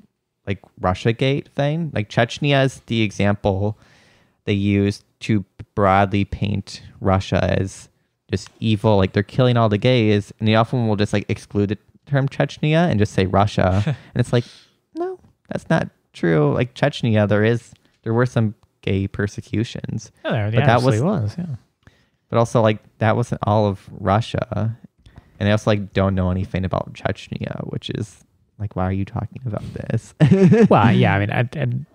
like Russiagate thing. Like Chechnya is the example they use to broadly paint Russia as just evil. Like they're killing all the gays, and they often will just like exclude the term Chechnya and just say Russia. And it's like, no, that's not true. Like Chechnya, there were some gay persecutions. Yeah, that was. Yeah. But also like that wasn't all of Russia. And they also like don't know anything about Chechnya, which is like, why are you talking about this? Well, yeah, I mean,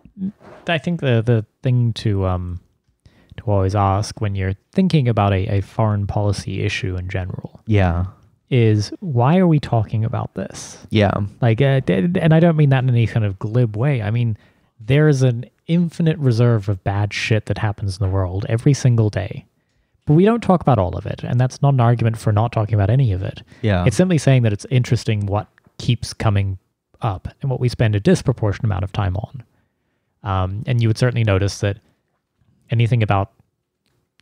I think the thing to always ask when you're thinking about a foreign policy issue in general, is why are we talking about this? Yeah, like, and I don't mean that in any kind of glib way. I mean, there is an infinite reserve of bad shit that happens in the world every single day. But we don't talk about all of it, and that's not an argument for not talking about any of it. Yeah. It's simply saying that it's interesting what keeps coming up and what we spend a disproportionate amount of time on. And you would certainly notice that anything about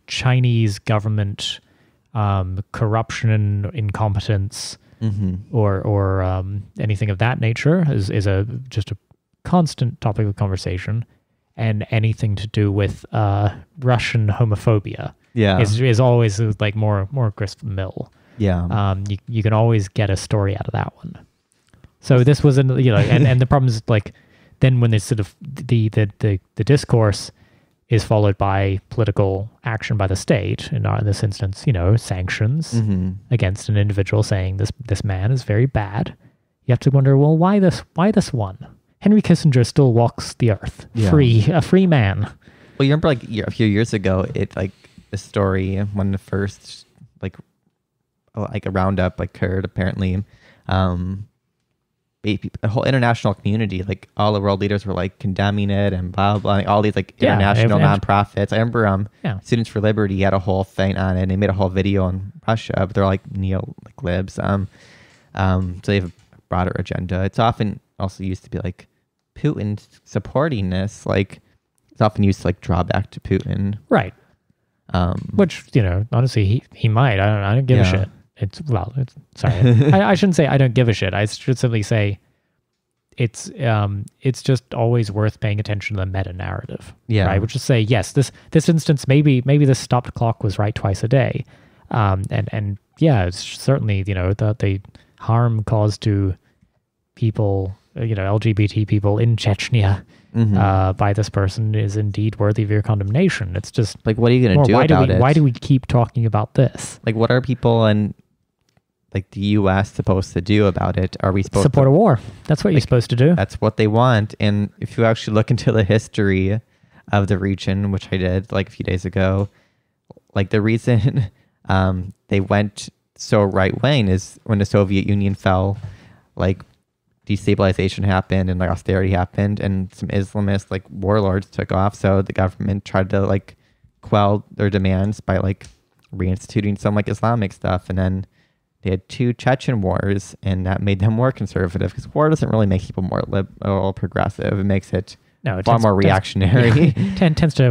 Chinese government corruption and incompetence or anything of that nature is just a constant topic of conversation, and anything to do with Russian homophobia. Is always like more grist mill. Yeah. You can always get a story out of that one. So this was and the problem is like then when there's sort of the discourse is followed by political action by the state, in this instance, sanctions against an individual, saying this man is very bad. You have to wonder, well, why this one? Henry Kissinger still walks the earth, a free man. Well, you remember like a few years ago, it like the story when the first like a roundup occurred, apparently the whole international community, like all the world leaders were like condemning it and blah blah, like, all these like international nonprofits. I remember Students for Liberty had a whole thing on it, and they made a whole video on Russia, but they're like libs. So they have a broader agenda. It's often also used to be like Putin supporting this, like it's often used to like draw back to Putin, right? Which, honestly, he might. I don't give a shit. Sorry. I shouldn't say I don't give a shit. I should simply say it's just always worth paying attention to the meta narrative. Yeah. Right. Which is say, yes, this instance, maybe this stopped clock was right twice a day. And yeah, it's certainly, the harm caused to people, LGBT people in Chechnya by this person is indeed worthy of your condemnation. It's just like, what are you going to do about it? Why do we keep talking about this? Like, what are people in like the U.S. supposed to do about it? Are we supposed support to a war? That's what you're supposed to do. That's what they want. And if you actually look into the history of the region, which I did like a few days ago, like the reason they went so right wing is when the Soviet Union fell, like destabilization happened and like austerity happened, and some Islamist like warlords took off. So the government tried to like quell their demands by like reinstituting some like Islamic stuff, and then they had 2 Chechen wars, and that made them more conservative, because war doesn't really make people more liberal, progressive. It makes it far more reactionary. Tends to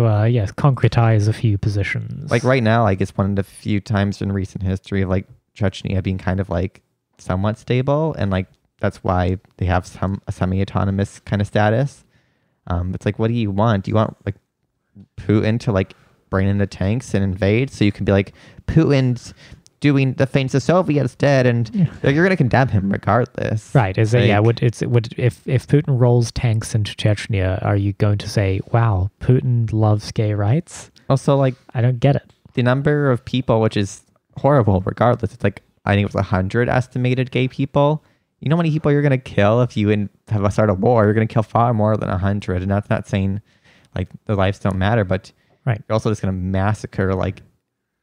concretize a few positions. Like right now, like it's one of the few times in recent history of like Chechnya being kind of like somewhat stable, and like that's why they have a semi-autonomous kind of status. It's like, what do you want? Do you want like Putin to like bring in the tanks and invade, so you can be like, Putin's doing the things the Soviets did, and you're going to condemn him regardless. Right. Is it, if Putin rolls tanks into Chechnya, are you going to say, wow, Putin loves gay rights? Also, like, I don't get it. The number of people, which is horrible regardless, it's like, I think it was 100 estimated gay people. You know how many people you're going to kill if you have a start a war? You're going to kill far more than 100. And that's not saying like the lives don't matter, but you're also just going to massacre like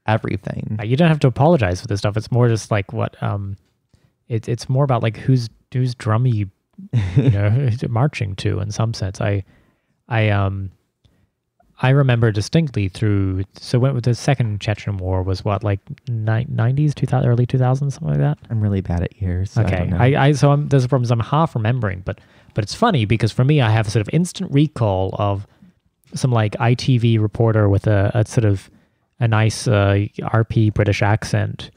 everything. You don't have to apologize for this stuff. It's more just like what it's more about like whose drum are you marching to, in some sense. I remember distinctly when the second Chechen war was what, like 90s, 2000, early 2000s, something like that. I'm really bad at years. So okay, I there's a problem. I'm half remembering, but it's funny because for me, I have a sort of instant recall of some like ITV reporter with a sort of a nice RP British accent,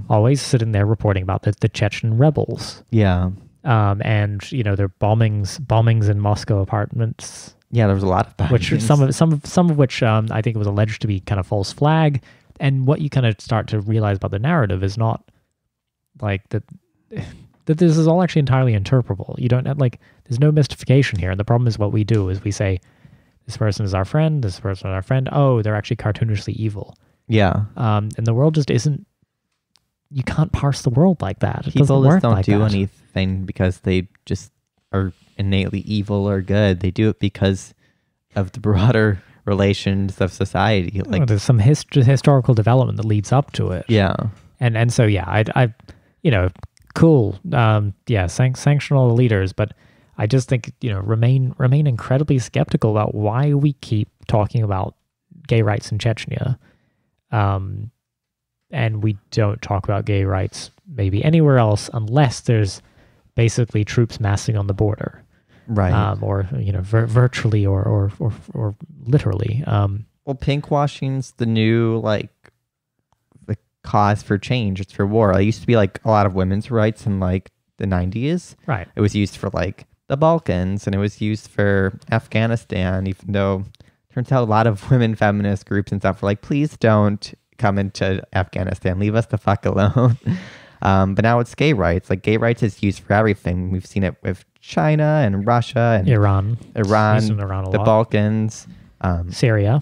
always sitting there reporting about the Chechen rebels. Yeah. And their bombings in Moscow apartments. Yeah, there was a lot of that. Which some of which I think was alleged to be kind of false flag. And what you kind of start to realize about the narrative is not like that this is all actually entirely interpretable. You don't have there's no mystification here. And the problem is what we do is we say, this person is our friend, this person is our friend. Oh, they're actually cartoonishly evil. Yeah. And the world just isn't, you can't parse the world like that. People just don't do anything because they just are innately evil or good. They do it because of the broader relations of society. Like there's some historical development that leads up to it. Yeah. And so, yeah, I cool. Sanction all the leaders, but I just think, remain incredibly skeptical about why we keep talking about gay rights in Chechnya. And we don't talk about gay rights maybe anywhere else unless there's basically troops massing on the border. Right. Or, virtually or literally. Well, pinkwashing's the new, the cause for change. It's for war. It used to be, a lot of women's rights in, the 90s. Right. It was used for, the Balkans, and it was used for Afghanistan, even though turns out a lot of women feminist groups and stuff were like, please don't come into Afghanistan. Leave us the fuck alone. But now it's gay rights. Gay rights is used for everything. We've seen it with China and Russia and Iran, the Balkans, Syria,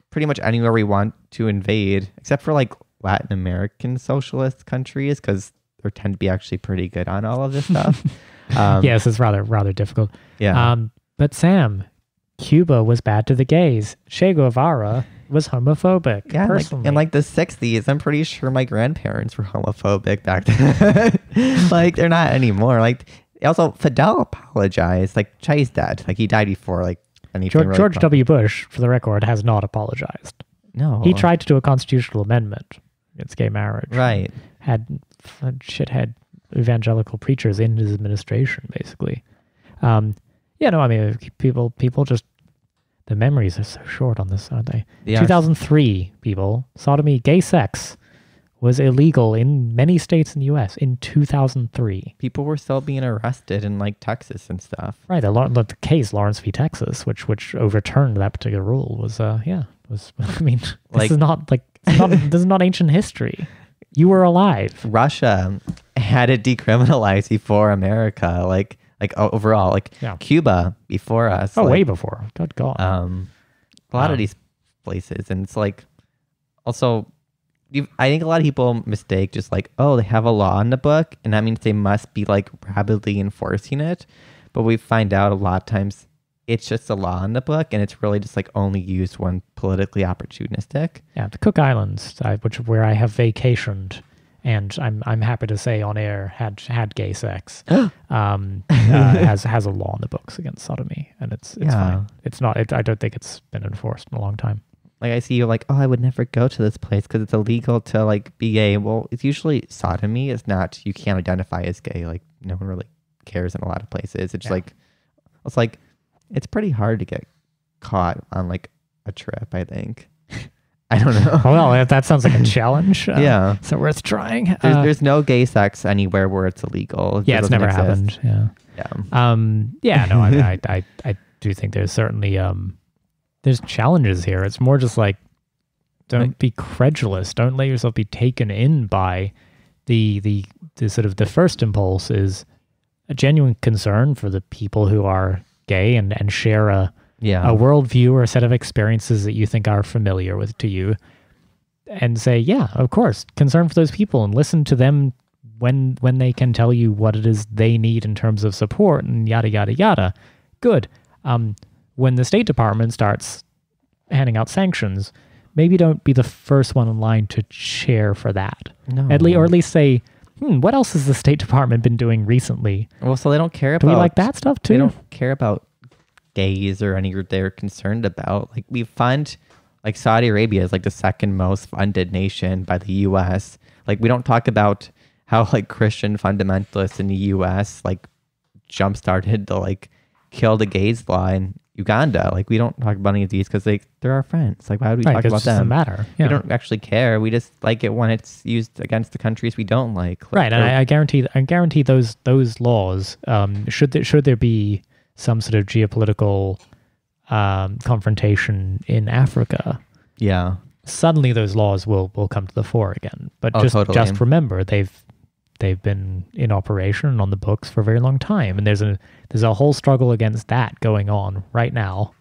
pretty much anywhere we want to invade, except for Latin American socialist countries, because they tend to be actually pretty good on all of this stuff. Yes, it's rather difficult. Yeah. But Sam, Cuba was bad to the gays. Che Guevara was homophobic. Yeah, personally. in the 60s, I'm pretty sure my grandparents were homophobic back then. They're not anymore. Also, Fidel apologized. Che's dead. He died before anything. George W. Bush, for the record, has not apologized. No, he tried to do a constitutional amendment against gay marriage. Right. Had shithead evangelical preachers in his administration, basically. People just, the memories are so short on this, aren't they? 2003, people, sodomy, gay sex was illegal in many states in the U.S. in 2003. People were still being arrested in like Texas and stuff. Right, the case Lawrence v. Texas, which overturned that particular rule, was I mean, this is not ancient history. You were alive. Russia had it decriminalized before America, like overall, Cuba before us. Oh, way before. Good God. A lot of these places, and it's like also. I think a lot of people mistake just like, oh, they have a law in the book, and that means they must be like rapidly enforcing it. But we find out a lot of times it's just a law in the book, and it's really just like only used when politically opportunistic. Yeah, the Cook Islands, where I have vacationed, and I'm happy to say on air had gay sex, has a law in the books against sodomy, and it's fine. It's not. I don't think it's been enforced in a long time. Like I see you like, oh, I would never go to this place because it's illegal to like be gay. Well, it's usually sodomy. It's not, you can't identify as gay. Like no one really cares in a lot of places. It's it's pretty hard to get caught on like a trip, I think. I don't know. Well, that sounds like a challenge. Yeah. So worth trying. There's no gay sex anywhere where it's illegal. Yeah, it's never happened. Yeah. Yeah. No, I do think there's certainly, there's challenges here. It's more just like, don't be credulous. Don't let yourself be taken in by the sort of the first impulse is a genuine concern for the people who are gay and share a worldview or a set of experiences that you think are familiar with to you, and say, yeah, of course, concern for those people, and listen to them when they can tell you what it is they need in terms of support and yada yada yada. Good. When the State Department starts handing out sanctions, maybe don't be the first one in line to cheer for that. No. Or at least say, what else has the State Department been doing recently? Well, so they don't care about... Do we like that stuff too? They don't care about gays or any they're concerned about. Like we fund, like Saudi Arabia is like the second most funded nation by the U.S. Like we don't talk about how like Christian fundamentalists in the U.S. like jump-started the like kill the gays law in Uganda. Like we don't talk about any of these because they're our friends. Like why would we talk about them? It doesn't matter. Yeah. We don't actually care. We just like it when it's used against the countries we don't like. Right, and I guarantee those laws. Should there be some sort of geopolitical confrontation in Africa? Yeah, suddenly those laws will come to the fore again. But just remember they've been in operation on the books for a very long time, and there's a whole struggle against that going on right now,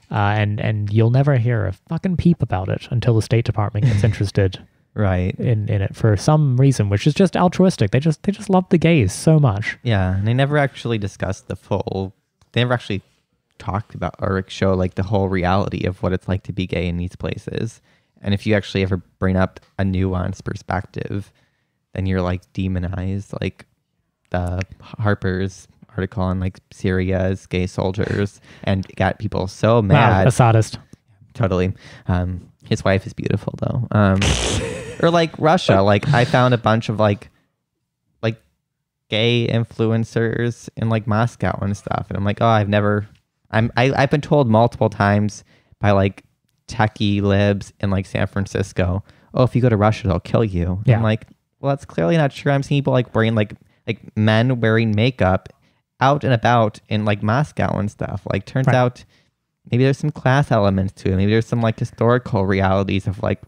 and you'll never hear a fucking peep about it until the State Department gets interested, right, in it for some reason, which is just altruistic. They just love the gays so much. Yeah, and they never actually discussed they never actually talked about or show like the whole reality of what it's like to be gay in these places. And if you actually ever bring up a nuanced perspective, then you're like demonized, like the Harper's article on like Syria's gay soldiers, and got people so mad. Wow, a sadist. Totally. His wife is beautiful though. Or like Russia, like I found a bunch of like gay influencers in like Moscow and stuff, and I'm like, oh, I've been told multiple times by like techie libs in like San Francisco, oh, if you go to Russia, they'll kill you. Yeah. I'm like, well, that's clearly not true. I'm seeing people like wearing like men wearing makeup out and about in like Moscow and stuff. Like turns out maybe there's some class elements to it. Maybe there's some like historical realities of like,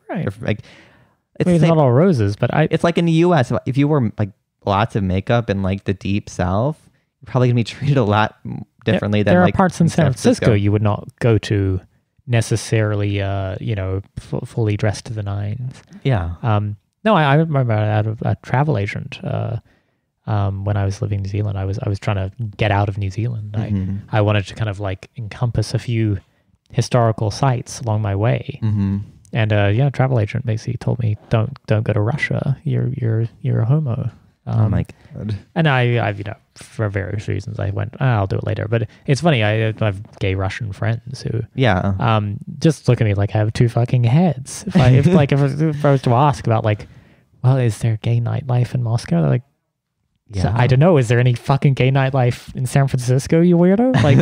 it's not all roses, but it's like in the US, if you wear like lots of makeup in like the deep South, you're probably gonna be treated a lot differently than there like are parts in San Francisco you would not go to necessarily, fully dressed to the nines. Yeah. No, I remember a travel agent when I was living in New Zealand. I was trying to get out of New Zealand. Mm-hmm. I wanted to kind of like encompass a few historical sites along my way. Mm-hmm. And a travel agent basically told me, don't go to Russia. You're a homo. Oh my God. And I've for various reasons I went, I'll do it later. But it's funny, I have gay Russian friends who just look at me like I have two fucking heads. If I was to ask about like, well, is there gay nightlife in Moscow? They're like, so, I don't know. Is there any fucking gay nightlife in San Francisco, you weirdo? Like,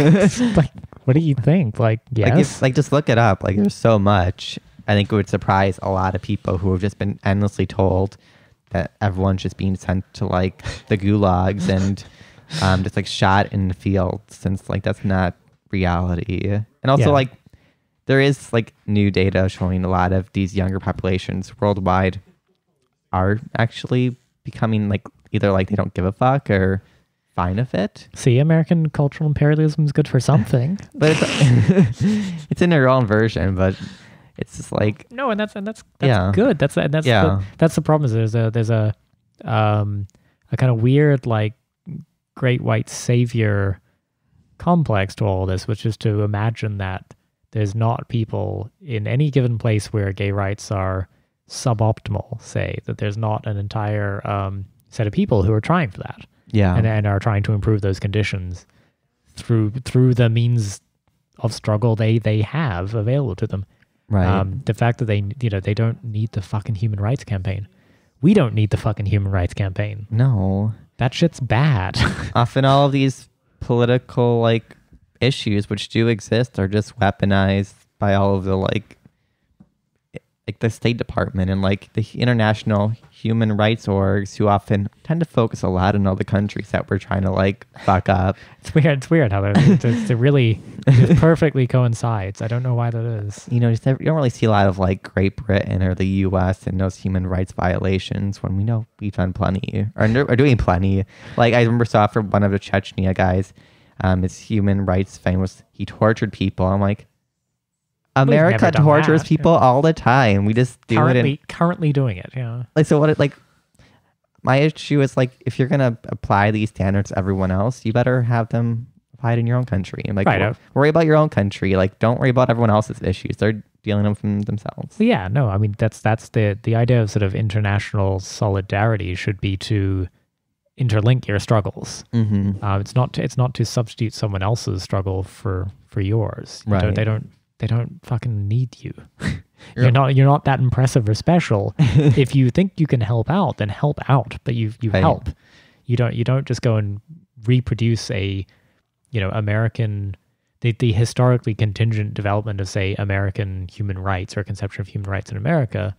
like what do you think? Like, yes. Like just look it up. Like there's so much. I think it would surprise a lot of people who have just been endlessly told that everyone's just being sent to like the gulags and just like shot in the field, since like that's not reality. And also like there is like new data showing a lot of these younger populations worldwide are actually becoming like either like they don't give a fuck or fine with it. See, American cultural imperialism is good for something. But it's in their own version, but it's just like no, and that's good. That's the problem. Is there's a kind of weird like great white savior complex to all this, which is to imagine that there's not people in any given place where gay rights are suboptimal. Say that there's not an entire set of people who are trying for that. Yeah, and are trying to improve those conditions through the means of struggle they have available to them. Right. The fact that they don't need the fucking human rights campaign. We don't need the fucking human rights campaign. No, that shit's bad. Often all of these political like issues which do exist are just weaponized by all of the like the State Department and like the international human rights orgs, who often tend to focus a lot on all the countries that we're trying to like fuck up. It's weird how it really just perfectly coincides. I don't know why that is. You don't really see a lot of like Great Britain or the US and those human rights violations when we know we've done plenty or are doing plenty. Like I remember saw for one of the Chechnya guys, his human rights thing was he tortured people. I'm like, America tortures people all the time. We just do currently doing it. Yeah. Like so, what? Like my issue is like if you're gonna apply these standards to everyone else, you better have them applied in your own country. And like worry about your own country. Like don't worry about everyone else's issues. They're dealing with them themselves. Yeah. No. I mean that's the idea of sort of international solidarity should be to interlink your struggles. Mm-hmm. It's not to substitute someone else's struggle for yours. Right. They don't fucking need you. You're not that impressive or special. If you think you can help out, then help out. But you help. You don't just go and reproduce a American the historically contingent development of say American human rights or conception of human rights in America.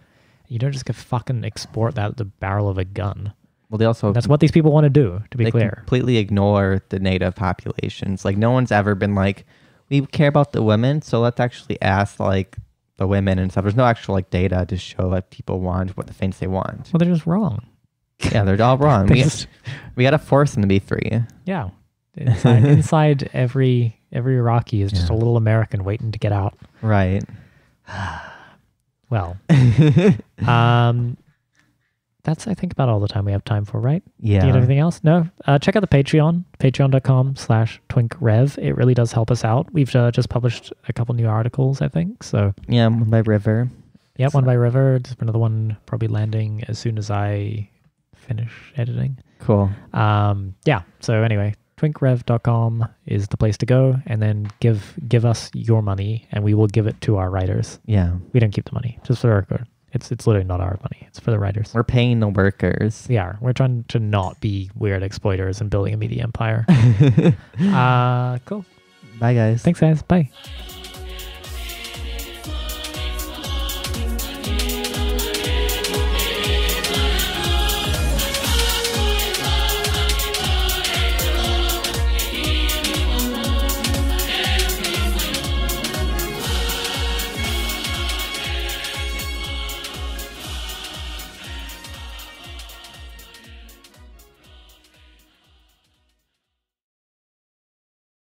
You don't just go fucking export that at the barrel of a gun. Well, that's what these people want to do. To be clear, completely ignore the native populations. Like no one's ever been like, we care about the women, so let's actually ask like the women and stuff. There's no actual like data to show that people want what the things they want. Well, they're just wrong. Yeah, they're all wrong. We got to force them to be free. Yeah, inside every Iraqi is just a little American waiting to get out. Right. Well, that's, I think, about all the time we have time for, right? Yeah. Do you have anything else? No? Check out the Patreon, patreon.com/twinkrev. It really does help us out. We've just published a couple new articles, I think. So yeah, one by River. Yeah, one by River. There's another one probably landing as soon as I finish editing. Cool. Yeah. So anyway, twinkrev.com is the place to go, and then give us your money, and we will give it to our writers. Yeah. We don't keep the money, just for the record. It's literally not our money. It's for the writers. We're paying the workers. Yeah, we're trying to not be weird exploiters and building a media empire. Cool. Bye, guys. Thanks, guys. Bye.